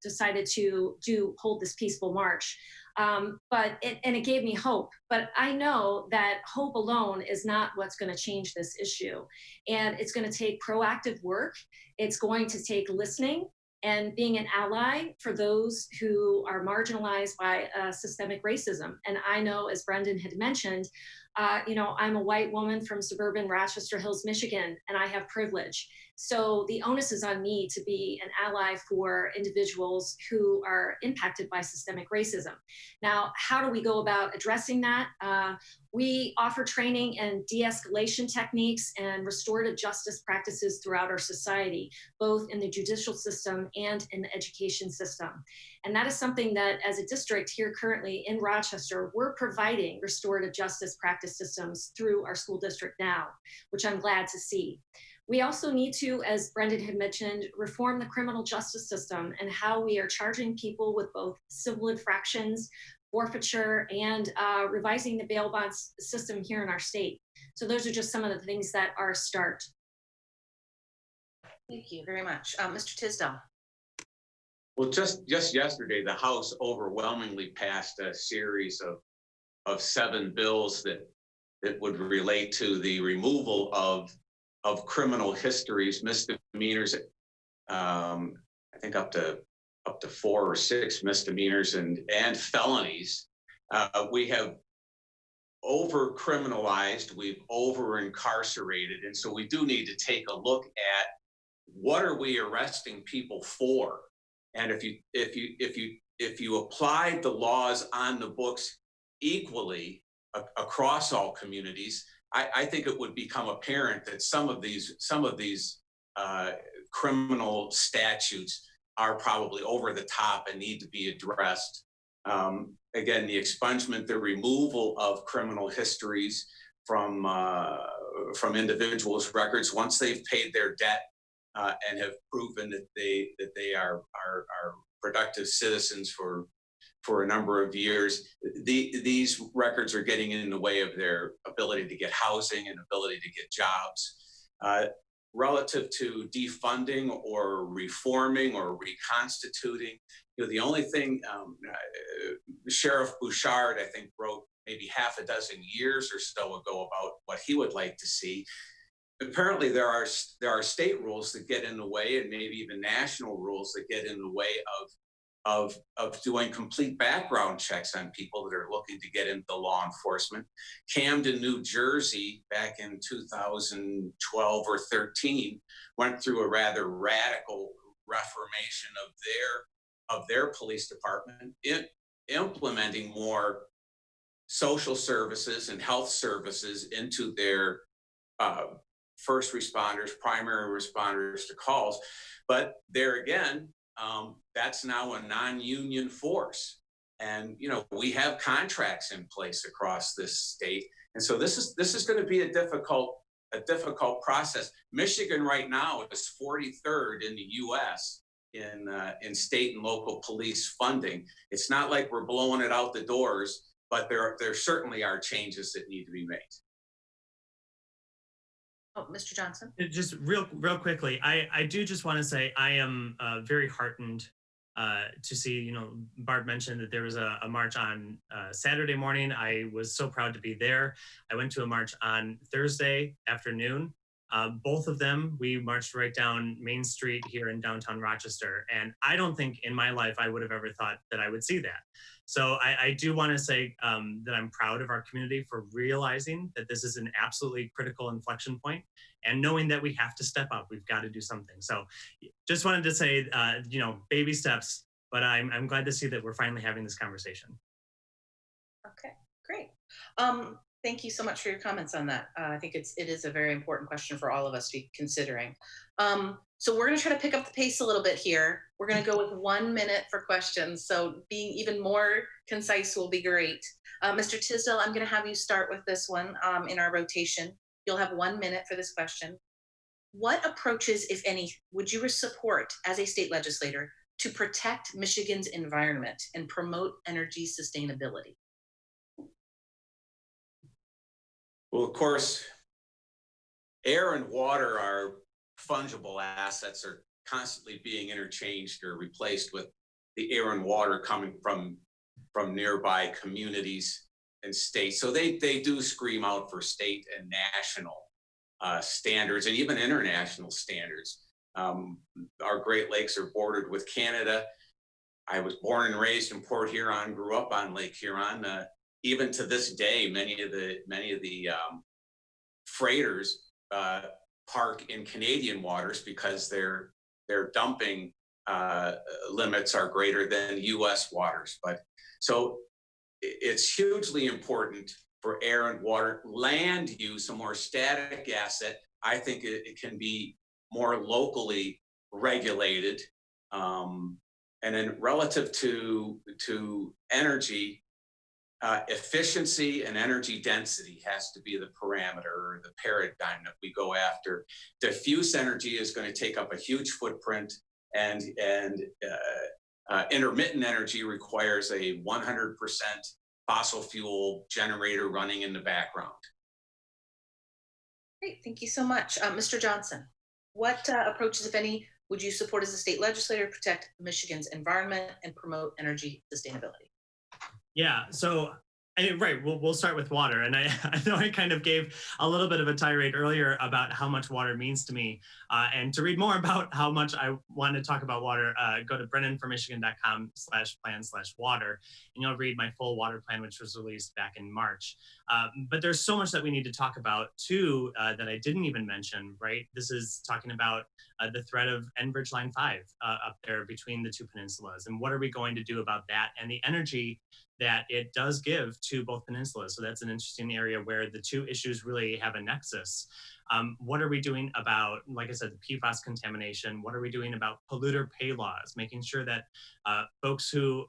[SPEAKER 3] decided to hold this peaceful march. But it gave me hope. But I know that hope alone is not what's going to change this issue. And it's going to take proactive work. It's going to take listening and being an ally for those who are marginalized by systemic racism. And I know, as Brendan had mentioned, I'm a white woman from suburban Rochester Hills, Michigan, and I have privilege. So the onus is on me to be an ally for individuals who are impacted by systemic racism. Now, how do we go about addressing that? We offer training and de-escalation techniques and restorative justice practices throughout our society, both in the judicial system and in the education system. And that is something that, as a district here currently in Rochester, we're providing restorative justice practice systems through our school district now, which I'm glad to see. We also need to, as Brendan had mentioned, reform the criminal justice system and how we are charging people with both civil infractions, forfeiture, and revising the bail bond system here in our state. So those are just some of the things that are a start.
[SPEAKER 2] Thank you very much. Mr. Tisdel.
[SPEAKER 4] Well, just yesterday, the House overwhelmingly passed a series of 7 bills that would relate to the removal of criminal histories, misdemeanors, I think up to 4 or 6 misdemeanors and felonies. We have over-criminalized, we've over-incarcerated, and so we do need to take a look at what are we arresting people for. And if you applied the laws on the books equally across all communities, I think it would become apparent that some of these criminal statutes are probably over the top and need to be addressed. Again, the expungement, the removal of criminal histories from individuals' records once they've paid their debt and have proven that they are productive citizens for a number of years. These records are getting in the way of their ability to get housing and ability to get jobs. Relative to defunding or reforming or reconstituting, the only thing Sheriff Bouchard, I think, wrote maybe half a dozen years or so ago about what he would like to see. Apparently, there are state rules that get in the way, and maybe even national rules that get in the way of doing complete background checks on people that are looking to get into law enforcement. Camden, New Jersey, back in 2012 or 13, went through a rather radical reformation of their police department, implementing more social services and health services into their first responders, primary responders to calls. But there again, that's now a non-union force. And, we have contracts in place across this state. And so this is going to be a difficult process. Michigan right now is 43rd in the US in state and local police funding. It's not like we're blowing it out the doors, but there certainly are changes that need to be made.
[SPEAKER 2] Oh, Mr. Johnson.
[SPEAKER 5] Just real quickly, I do just want to say I am very heartened to see, Barb mentioned that there was a march on Saturday morning. I was so proud to be there. I went to a march on Thursday afternoon. Both of them, we marched right down Main Street here in downtown Rochester. And I don't think in my life I would have ever thought that I would see that. So I do want to say that I'm proud of our community for realizing that this is an absolutely critical inflection point and knowing that we have to step up. We've got to do something. So just wanted to say, baby steps, but I'm glad to see that we're finally having this conversation.
[SPEAKER 2] Okay, great. Thank you so much for your comments on that. I think it is a very important question for all of us to be considering. So we're going to try to pick up the pace a little bit here. We're going to go with 1 minute for questions. So being even more concise will be great. Mr. Tisdel, I'm going to have you start with this one in our rotation. You'll have 1 minute for this question. What approaches, if any, would you support as a state legislator to protect Michigan's environment and promote energy sustainability?
[SPEAKER 4] Well, of course, air and water are fungible assets, are constantly being interchanged or replaced with the air and water coming from nearby communities and states. So they do scream out for state and national standards and even international standards. Our Great Lakes are bordered with Canada. I was born and raised in Port Huron, grew up on Lake Huron. Even to this day, many of the freighters park in Canadian waters because their dumping limits are greater than U.S. waters. But so it's hugely important for air and water. Land use, a more static asset, I think it can be more locally regulated. And then relative to energy, efficiency and energy density has to be the parameter or the paradigm that we go after. Diffuse energy is going to take up a huge footprint, and intermittent energy requires a 100% fossil fuel generator running in the background.
[SPEAKER 2] Great, thank you so much. Mr. Johnson, what approaches, if any, would you support as a state legislator to protect Michigan's environment and promote energy sustainability?
[SPEAKER 5] Yeah, so right, we'll start with water. And I know I kind of gave a little bit of a tirade earlier about how much water means to me. And to read more about how much I want to talk about water, go to brennanformichigan.com/plan/water, and you'll read my full water plan, which was released back in March. But there's so much that we need to talk about too that I didn't even mention, right? This is talking about the threat of Enbridge Line 5 up there between the two peninsulas. And what are we going to do about that? And the energy that it does give to both peninsulas. So that's an interesting area where the two issues really have a nexus. What are we doing about, like I said, the PFAS contamination? What are we doing about polluter pay laws? Making sure that folks who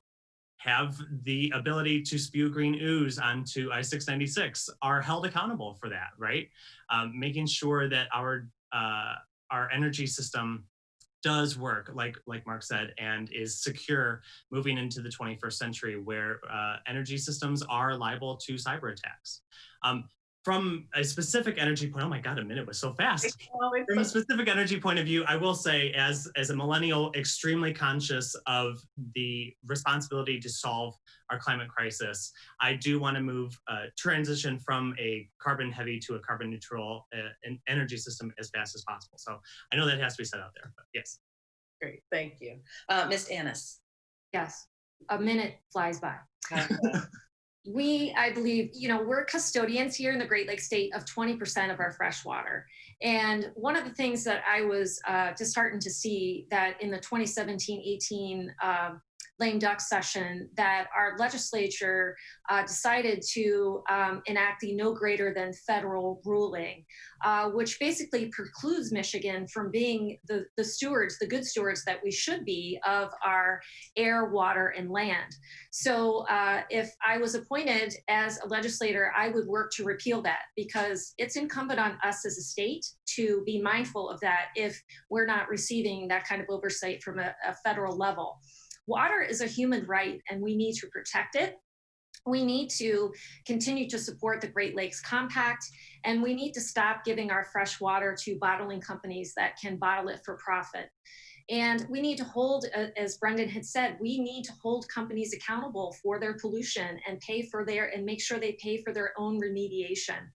[SPEAKER 5] have the ability to spew green ooze onto I-696 are held accountable for that, right? Making sure that our energy system does work, like Mark said, and is secure moving into the 21st century where energy systems are liable to cyber attacks. from a specific energy point, oh my God, a minute was so fast. From a specific energy point of view, I will say as a millennial, extremely conscious of the responsibility to solve our climate crisis, I do want to move, transition from a carbon heavy to a carbon neutral energy system as fast as possible. So I know that has to be said out there, but yes.
[SPEAKER 6] Great, thank you. Ms. Anness.
[SPEAKER 3] Yes, a minute flies by. I believe, we're custodians here in the Great Lakes state of 20% of our fresh water. And one of the things that I was disheartened to see that in the 2017-18 lame duck session, that our legislature decided to enact the no greater than federal ruling, which basically precludes Michigan from being the stewards, the good stewards that we should be of our air, water, and land. So if I was appointed as a legislator, I would work to repeal that, because it's incumbent on us as a state to be mindful of that if we're not receiving that kind of oversight from a federal level. Water is a human right, and we need to protect it. We need to continue to support the Great Lakes Compact, and we need to stop giving our fresh water to bottling companies that can bottle it for profit. And we need to hold, as Brendan had said, we need to hold companies accountable for their pollution and make sure they pay for their own remediation.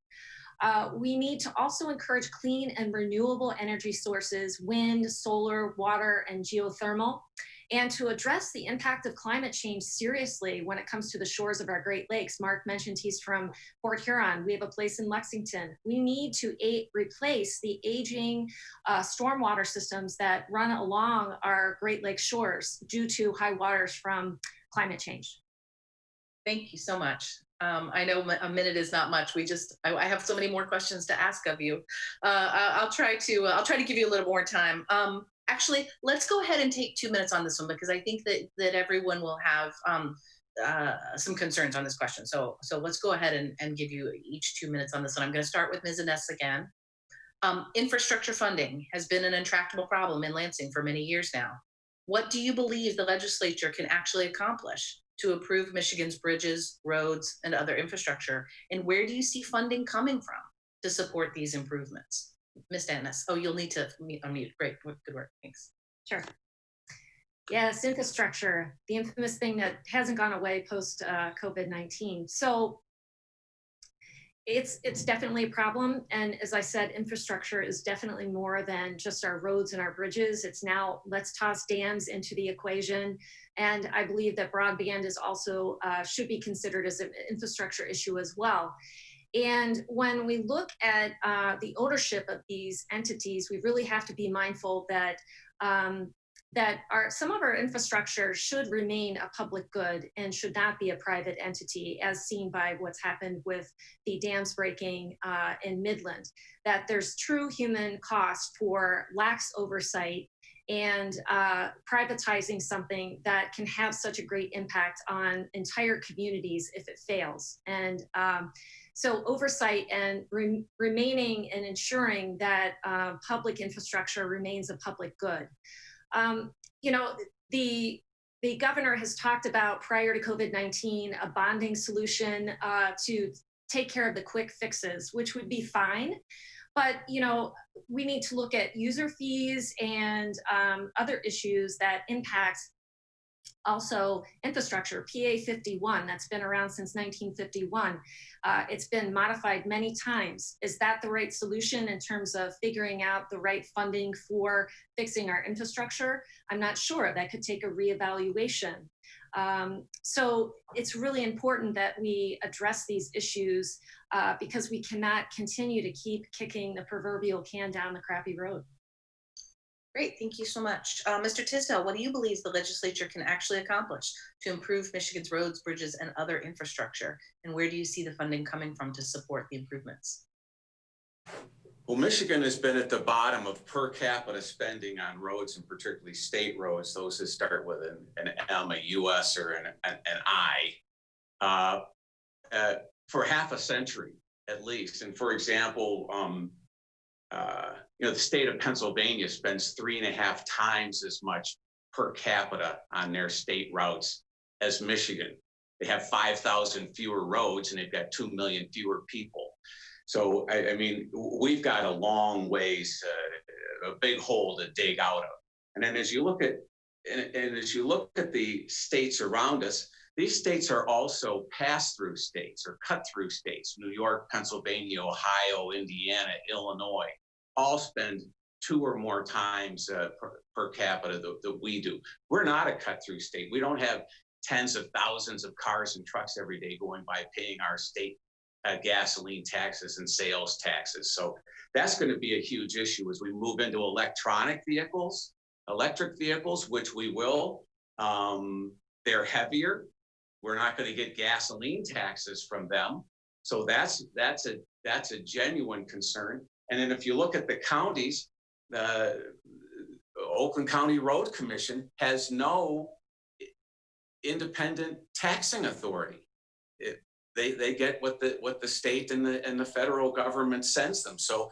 [SPEAKER 3] We need to also encourage clean and renewable energy sources, wind, solar, water, and geothermal, and to address the impact of climate change seriously when it comes to the shores of our Great Lakes. Mark mentioned he's from Port Huron. We have a place in Lexington. We need to replace the aging stormwater systems that run along our Great Lakes shores due to high waters from climate change.
[SPEAKER 6] Thank you so much. I know a minute is not much. I have so many more questions to ask of you. I'll try to give you a little more time. Actually, let's go ahead and take 2 minutes on this one, because I think that everyone will have some concerns on this question. So let's go ahead and give you each 2 minutes on this one. I'm going to start with Ms. Anness again. Infrastructure funding has been an intractable problem in Lansing for many years now. What do you believe the legislature can actually accomplish to improve Michigan's bridges, roads, and other infrastructure? And where do you see funding coming from to support these improvements? Ms. Anness. Oh, you'll need to unmute. Great, good work, thanks.
[SPEAKER 3] Sure. Yes, infrastructure, the infamous thing that hasn't gone away post COVID-19. So it's definitely a problem. And as I said, infrastructure is definitely more than just our roads and our bridges. It's now, let's toss dams into the equation. And I believe that broadband is also should be considered as an infrastructure issue as well. And when we look at the ownership of these entities, we really have to be mindful that some of our infrastructure should remain a public good and should not be a private entity, as seen by what's happened with the dams breaking in Midland, that there's true human cost for lax oversight and privatizing something that can have such a great impact on entire communities if it fails. And so oversight and remaining and ensuring that public infrastructure remains a public good. The governor has talked about, prior to COVID-19, a bonding solution to take care of the quick fixes, which would be fine. But, we need to look at user fees and other issues that impact also infrastructure. PA 51, that's been around since 1951. It's been modified many times. Is that the right solution in terms of figuring out the right funding for fixing our infrastructure? I'm not sure. That could take a reevaluation. So it's really important that we address these issues because we cannot continue to keep kicking the proverbial can down the crappy road.
[SPEAKER 2] Great, thank you so much. Mr. Tisdel, what do you believe the legislature can actually accomplish to improve Michigan's roads, bridges, and other infrastructure? And where do you see the funding coming from to support the improvements?
[SPEAKER 4] Well, Michigan has been at the bottom of per capita spending on roads, and particularly state roads, those that start with an M, a US, or an I, for half a century at least. And for example, the state of Pennsylvania spends 3.5 times as much per capita on their state routes as Michigan. They have 5,000 fewer roads and they've got 2 million fewer people. So, I mean, we've got a long ways, a big hole to dig out of. And then as you look at, and as you look at the states around us, these states are also pass-through states or cut-through states. New York, Pennsylvania, Ohio, Indiana, Illinois, all spend 2 or more times per capita that we do. We're not a cut-through state. We don't have tens of thousands of cars and trucks every day going by paying our state gasoline taxes and sales taxes. So that's going to be a huge issue as we move into electric vehicles, which we will. They're heavier. We're not going to get gasoline taxes from them. So that's a genuine concern. And then if you look at the counties, the Oakland County Road Commission has no independent taxing authority. They get what the state and the federal government sends them. So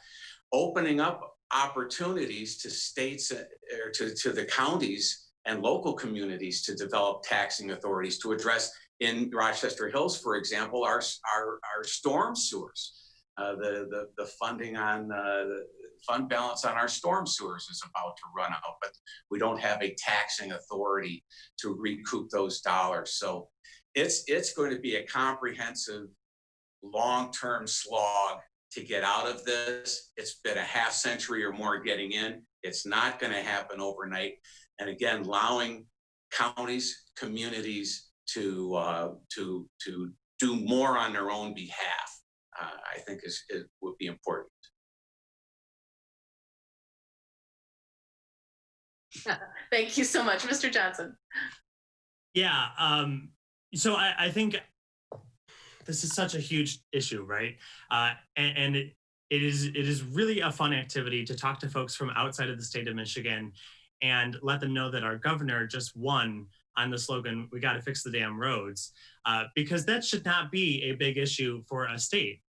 [SPEAKER 4] opening up opportunities to states or to the counties and local communities to develop taxing authorities to address, in Rochester Hills, for example, our storm sewers. The funding on the fund balance on our storm sewers is about to run out, but we don't have a taxing authority to recoup those dollars. So it's going to be a comprehensive, long-term slog to get out of this. It's been a half century or more getting in. It's not going to happen overnight. And again, allowing counties, communities to do more on their own behalf, I think it would be important.
[SPEAKER 6] Thank you so much, Mr. Johnson.
[SPEAKER 5] Yeah. So I think this is such a huge issue, right? And it is really a fun activity to talk to folks from outside of the state of Michigan and let them know that our governor just won on the slogan, "We got to fix the damn roads," because that should not be a big issue for a state.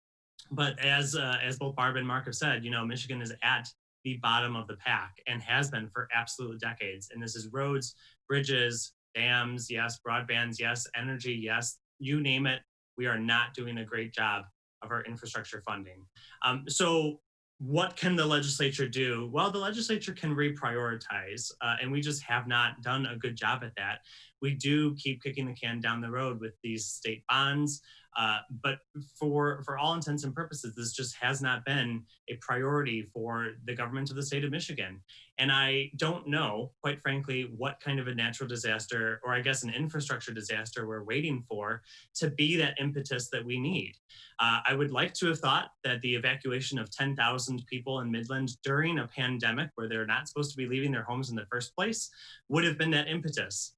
[SPEAKER 5] But as both Barb and Mark have said, Michigan is at the bottom of the pack and has been for absolute decades. And this is roads, bridges, dams, yes, broadbands, yes, energy, yes, you name it. We are not doing a great job of our infrastructure funding. So what can the legislature do? Well, the legislature can reprioritize, and we just have not done a good job at that. We do keep kicking the can down the road with these state bonds, but for all intents and purposes, this just has not been a priority for the government of the state of Michigan. And I don't know, quite frankly, what kind of a natural disaster, or I guess an infrastructure disaster, we're waiting for to be that impetus that we need. I would like to have thought that the evacuation of 10,000 people in Midland during a pandemic where they're not supposed to be leaving their homes in the first place would have been that impetus.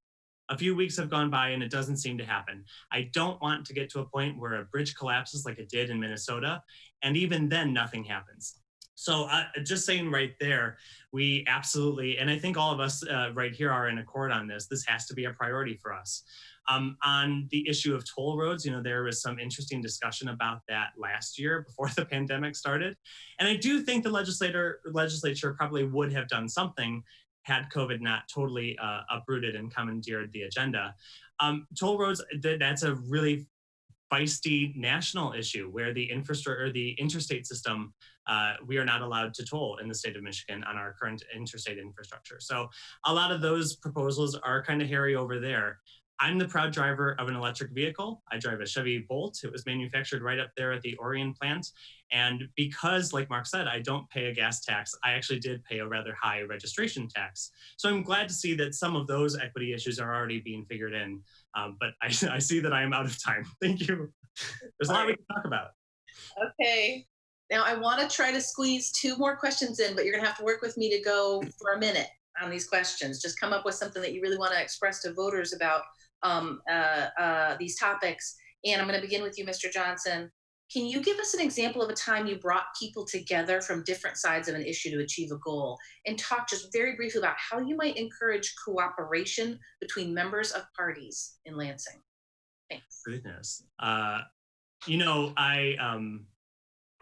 [SPEAKER 5] A few weeks have gone by and it doesn't seem to happen. I don't want to get to a point where a bridge collapses like it did in Minnesota, and even then nothing happens. So just saying right there, we absolutely, and I think all of us right here are in accord on this, this has to be a priority for us. On the issue of toll roads, there was some interesting discussion about that last year before the pandemic started. And I do think the legislature probably would have done something had COVID not totally uprooted and commandeered the agenda. Toll roads, that's a really feisty national issue where the infrastructure or the interstate system, we are not allowed to toll in the state of Michigan on our current interstate infrastructure. So a lot of those proposals are kind of hairy over there. I'm the proud driver of an electric vehicle. I drive a Chevy Bolt. It was manufactured right up there at the Orion plant. And because, like Mark said, I don't pay a gas tax, I actually did pay a rather high registration tax. So I'm glad to see that some of those equity issues are already being figured in. But I see that I am out of time. Thank you. There's a lot we can talk about.
[SPEAKER 6] Okay. Now I want to try to squeeze 2 more questions in, but you're going to have to work with me to go for a minute on these questions. Just come up with something that you really want to express to voters about these topics. And I'm going to begin with you, Mr. Johnson. Can you give us an example of a time you brought people together from different sides of an issue to achieve a goal, and talk just very briefly about how you might encourage cooperation between members of parties in Lansing? Thanks.
[SPEAKER 5] Goodness.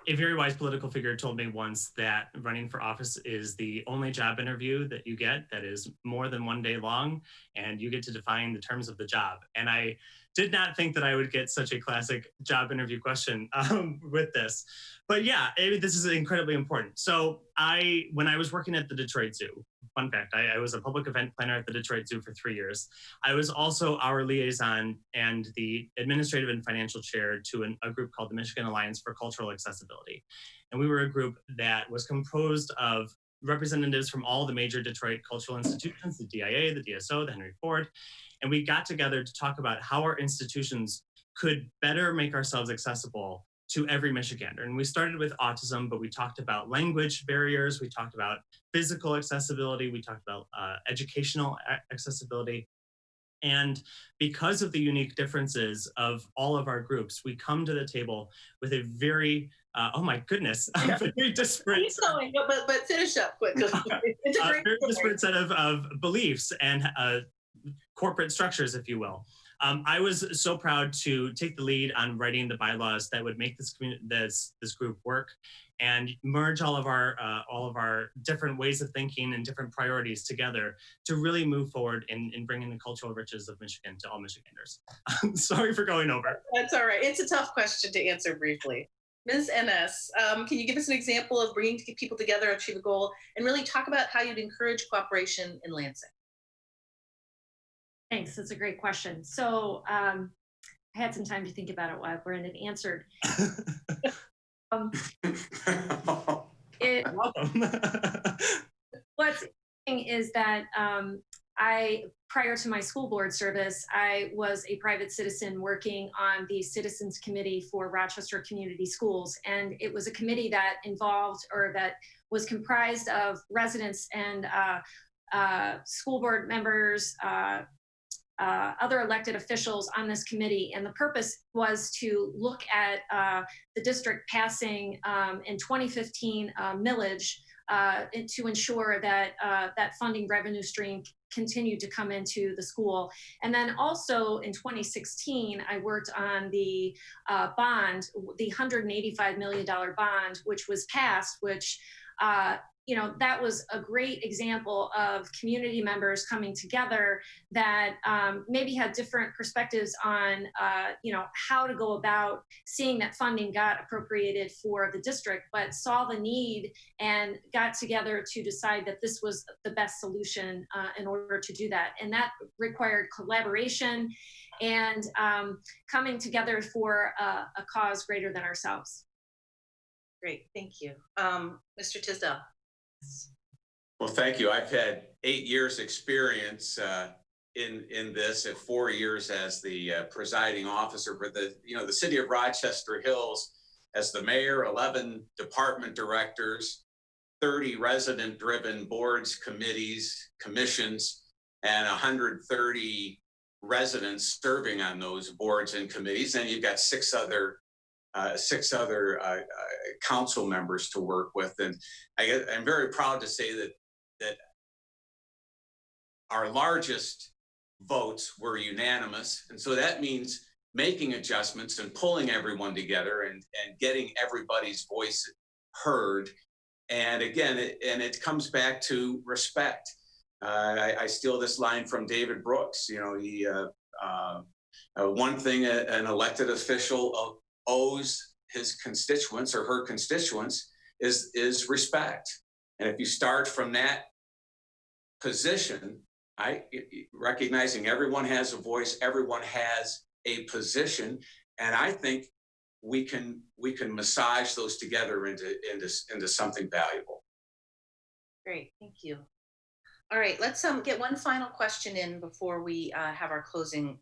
[SPEAKER 5] A very wise political figure told me once that running for office is the only job interview that you get that is more than 1 day long, and you get to define the terms of the job. And I did not think that I would get such a classic job interview question with this. But yeah, this is incredibly important. So when I was working at the Detroit Zoo, fun fact, I was a public event planner at the Detroit Zoo for 3 years. I was also our liaison and the administrative and financial chair to a group called the Michigan Alliance for Cultural Accessibility. And we were a group that was composed of representatives from all the major Detroit cultural institutions, the DIA, the DSO, the Henry Ford. And we got together to talk about how our institutions could better make ourselves accessible to every Michigander. And we started with autism, but we talked about language barriers, we talked about physical accessibility, we talked about educational accessibility. And because of the unique differences of all of our groups, we come to the table with a very, oh my goodness, a very disparate,
[SPEAKER 6] but finish up quickly. It's a great
[SPEAKER 5] very disparate set of beliefs and corporate structures, if you will. I was so proud to take the lead on writing the bylaws that would make this group work and merge all of our different ways of thinking and different priorities together to really move forward in bringing the cultural riches of Michigan to all Michiganders. Sorry for going over.
[SPEAKER 6] That's all right. It's a tough question to answer briefly. Ms. Anness, can you give us an example of bringing people together to achieve a goal and really talk about how you'd encourage cooperation in Lansing?
[SPEAKER 3] Thanks, that's a great question. So I had some time to think about it while Brendan answered. What's interesting is that prior to my school board service, I was a private citizen working on the Citizens Committee for Rochester Community Schools. And it was a committee that that was comprised of residents and school board members, other elected officials on this committee. And the purpose was to look at the district passing in 2015 millage to ensure that that funding revenue stream continued to come into the school. And then also in 2016, I worked on the bond, the $185 million bond, which was passed, which that was a great example of community members coming together that maybe had different perspectives on, how to go about seeing that funding got appropriated for the district, but saw the need and got together to decide that this was the best solution in order to do that. And that required collaboration and coming together for a cause greater than ourselves.
[SPEAKER 6] Great, thank you. Mr. Tisdel.
[SPEAKER 4] Well, thank you. I've had 8 years experience in this, at 4 years as the presiding officer for the city of Rochester Hills as the mayor, 11 department directors, 30 resident-driven boards, committees, commissions, and 130 residents serving on those boards and committees. And you've got six other council members to work with. And I'm very proud to say that our largest votes were unanimous. And so that means making adjustments and pulling everyone together and getting everybody's voice heard. And again, it comes back to respect. I steal this line from David Brooks. One thing an elected official owes his constituents or her constituents is respect. And if you start from that position, recognizing everyone has a voice, everyone has a position, and I think we can massage those together into something valuable.
[SPEAKER 6] Great, thank you. All right, let's get one final question in before we have our closing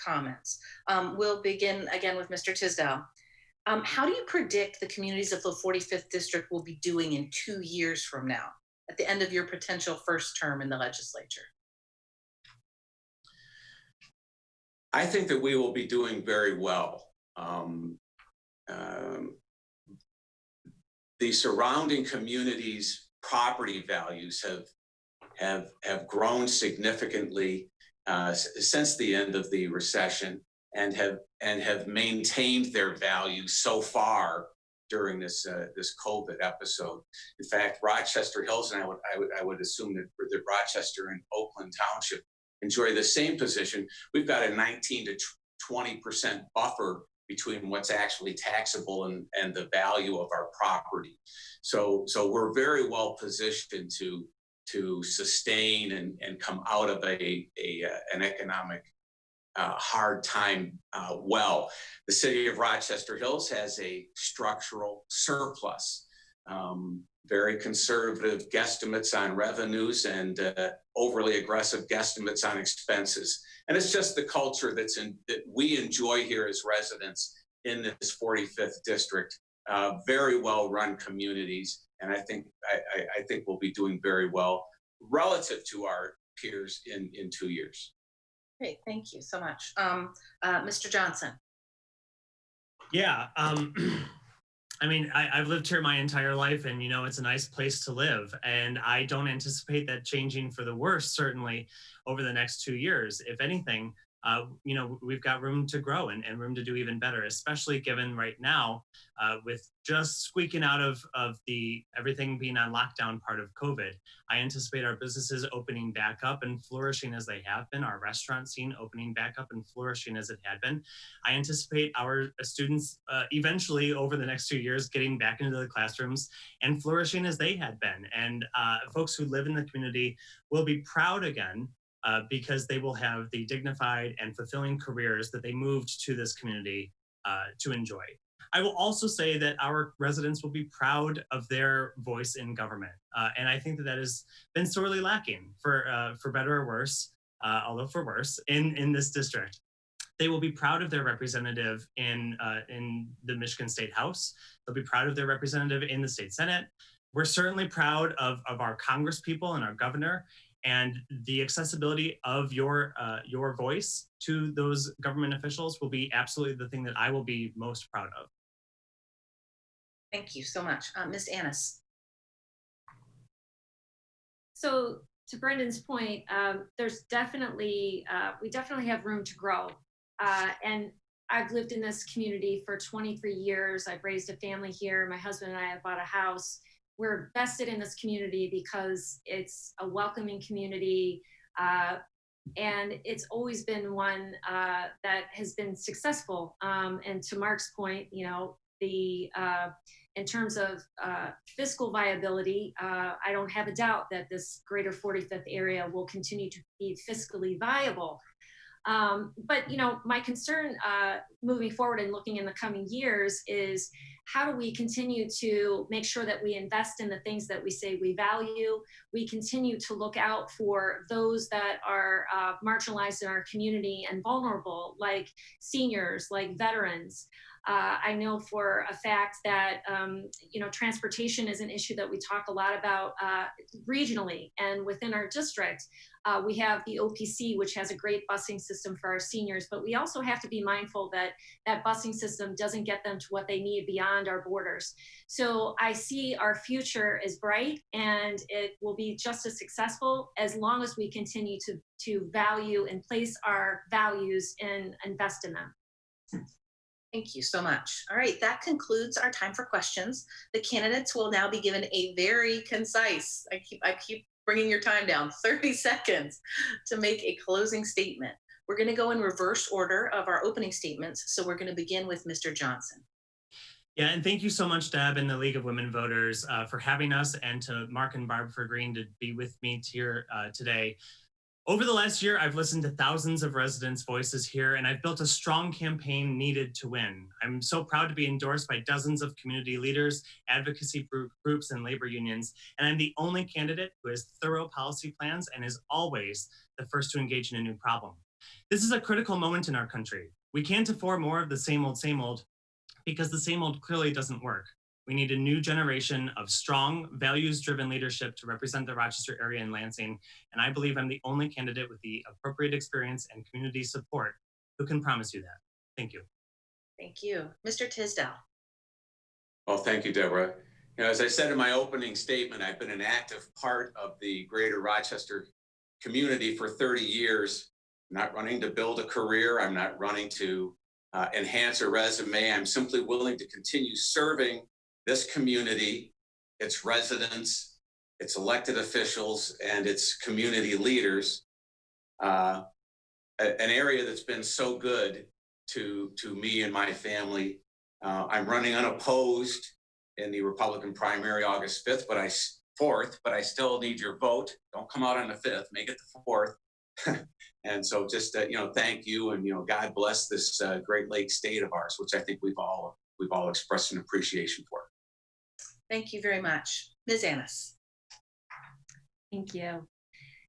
[SPEAKER 6] comments. We'll begin again with Mr. Tisdel. How do you predict the communities of the 45th District will be doing in 2 years from now, at the end of your potential first term in the legislature?
[SPEAKER 4] I think that we will be doing very well. The surrounding communities' property values have grown significantly since the end of the recession and have maintained their value so far during this COVID episode. In fact, Rochester Hills, and I would assume that Rochester and Oakland Township enjoy the same position, we've got a 19 to 20% buffer between what's actually taxable and the value of our property. So we're very well positioned to sustain and come out of an economic hard time well. The city of Rochester Hills has a structural surplus, very conservative guesstimates on revenues and overly aggressive guesstimates on expenses. And it's just the culture that we enjoy here as residents in this 45th district. Very well run communities, and I think we'll be doing very well relative to our peers in 2 years.
[SPEAKER 2] Great, thank you so much. Mr. Johnson.
[SPEAKER 5] Yeah, I mean, I've lived here my entire life, and it's a nice place to live. And I don't anticipate that changing for the worse, certainly over the next 2 years. If anything, we've got room to grow and room to do even better, especially given right now with just squeaking out of the everything being on lockdown part of COVID. I anticipate our businesses opening back up and flourishing as they have been, our restaurant scene opening back up and flourishing as it had been. I anticipate our students eventually over the next 2 years getting back into the classrooms and flourishing as they had been. And folks who live in the community will be proud again because they will have the dignified and fulfilling careers that they moved to this community to enjoy. I will also say that our residents will be proud of their voice in government. And I think that has been sorely lacking for better or worse, although for worse, in this district. They will be proud of their representative in the Michigan State House. They'll be proud of their representative in the state Senate. We're certainly proud of our Congress people and our governor. And the accessibility of your voice to those government officials will be absolutely the thing that I will be most proud of.
[SPEAKER 2] Thank you so much. Ms. Anness.
[SPEAKER 3] So to Brendan's point, there's definitely, we definitely have room to grow. And I've lived in this community for 23 years. I've raised a family here. My husband and I have bought a house. We're vested in this community because it's a welcoming community, and it's always been one that has been successful. And to Mark's point, in terms of fiscal viability, I don't have a doubt that this greater 45th area will continue to be fiscally viable. But my concern moving forward and looking in the coming years is how do we continue to make sure that we invest in the things that we say we value? We continue to look out for those that are marginalized in our community and vulnerable, like seniors, like veterans. I know for a fact that, transportation is an issue that we talk a lot about regionally and within our district. We have the OPC, which has a great busing system for our seniors, but we also have to be mindful that that busing system doesn't get them to what they need beyond our borders. So I see our future is bright, and it will be just as successful as long as we continue to value and place our values and invest in them.
[SPEAKER 2] Thank you so much. All right, that concludes our time for questions. The candidates will now be given a very concise, I keep bringing your time down, 30 seconds to make a closing statement. We're going to go in reverse order of our opening statements. So we're going to begin with Mr. Johnson.
[SPEAKER 5] Yeah, and thank you so much, Deb and the League of Women Voters for having us, and to Mark and Barb for agreeing to be with me here today. Over the last year, I've listened to thousands of residents' voices here, and I've built a strong campaign needed to win. I'm so proud to be endorsed by dozens of community leaders, advocacy groups, and labor unions, and I'm the only candidate who has thorough policy plans and is always the first to engage in a new problem. This is a critical moment in our country. We can't afford more of the same old, because the same old clearly doesn't work. We need a new generation of strong, values-driven leadership to represent the Rochester area and Lansing, and I believe I'm the only candidate with the appropriate experience and community support who can promise you that. Thank you.
[SPEAKER 2] Thank you. Mr. Tisdel.
[SPEAKER 4] Well, thank you, Deborah. As I said in my opening statement, I've been an active part of the greater Rochester community for 30 years. I'm not running to build a career. I'm not running to enhance a resume. I'm simply willing to continue serving this community, its residents, its elected officials, and its community leaders an area that's been so good to me and my family. I'm running unopposed in the Republican primary August 4th, but I still need your vote. Don't come out on the 5th, make it the 4th. And so just, thank you, and, God bless this Great Lakes state of ours, which I think we've all expressed an appreciation for.
[SPEAKER 2] Thank you very much. Ms. Anness.
[SPEAKER 3] Thank you.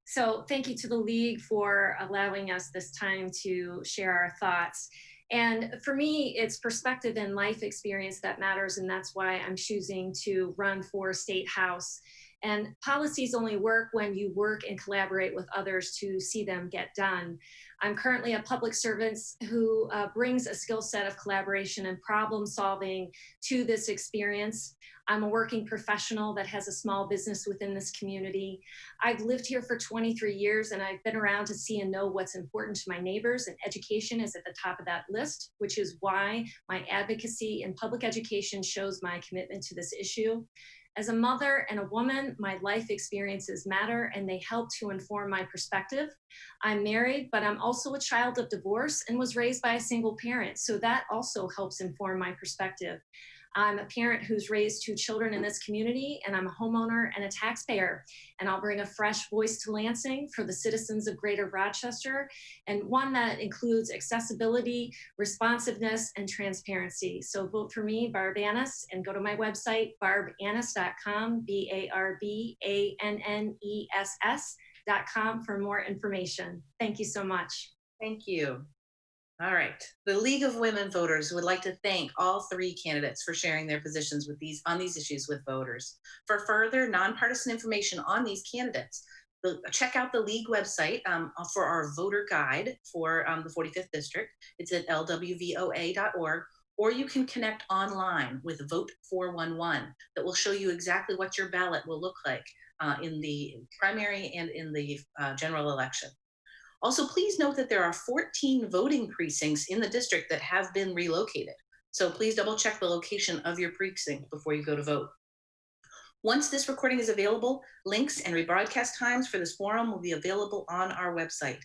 [SPEAKER 3] So thank you to the League for allowing us this time to share our thoughts. And for me, it's perspective and life experience that matters, and that's why I'm choosing to run for State House. And policies only work when you work and collaborate with others to see them get done. I'm currently a public servant who brings a skill set of collaboration and problem solving to this experience. I'm a working professional that has a small business within this community. I've lived here for 23 years, and I've been around to see and know what's important to my neighbors, and education is at the top of that list, which is why my advocacy in public education shows my commitment to this issue. As a mother and a woman, my life experiences matter, and they help to inform my perspective. I'm married, but I'm also a child of divorce and was raised by a single parent, so that also helps inform my perspective. I'm a parent who's raised 2 children in this community, and I'm a homeowner and a taxpayer. And I'll bring a fresh voice to Lansing for the citizens of Greater Rochester, and one that includes accessibility, responsiveness, and transparency. So vote for me, Barb Anness, and go to my website, barbanness.com, BARBANNESS.com for more information. Thank you so much.
[SPEAKER 2] Thank you. All right. The League of Women Voters would like to thank all 3 candidates for sharing their positions on these issues with voters. For further nonpartisan information on these candidates, check out the League website for our voter guide for the 45th District. It's at lwvoa.org, or you can connect online with Vote 411 that will show you exactly what your ballot will look like in the primary and in the general election. Also, please note that there are 14 voting precincts in the district that have been relocated. So please double check the location of your precinct before you go to vote. Once this recording is available, links and rebroadcast times for this forum will be available on our website.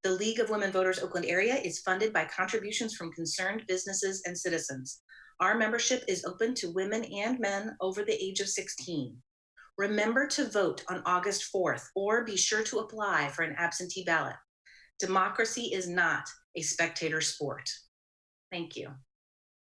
[SPEAKER 2] The League of Women Voters Oakland area is funded by contributions from concerned businesses and citizens. Our membership is open to women and men over the age of 16. Remember to vote on August 4th, or be sure to apply for an absentee ballot. Democracy is not a spectator sport. Thank you.